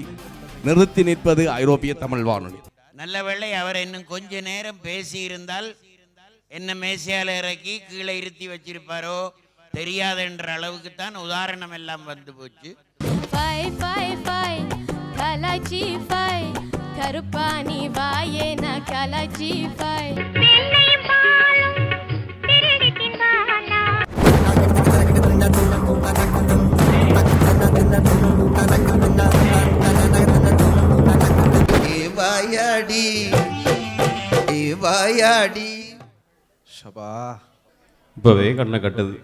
நிறுத்தி நிற்பது ஐரோப்பிய தமிழ் வானொலி. நல்ல வேளை அவர் இன்னும் கொஞ்ச நேரம் பேசியிருந்தால் என்ன மேசையால் இறக்கி கீழே இருத்தி வச்சிருப்பாரோ தெரியாது என்ற அளவுக்கு தான் உதாரணம் எல்லாம் வந்து போச்சு. கருப்பானி வாயேன கலச்சி ஃபை வாயாடி வாயாடி இப்பவே கண்ணை கட்டுது.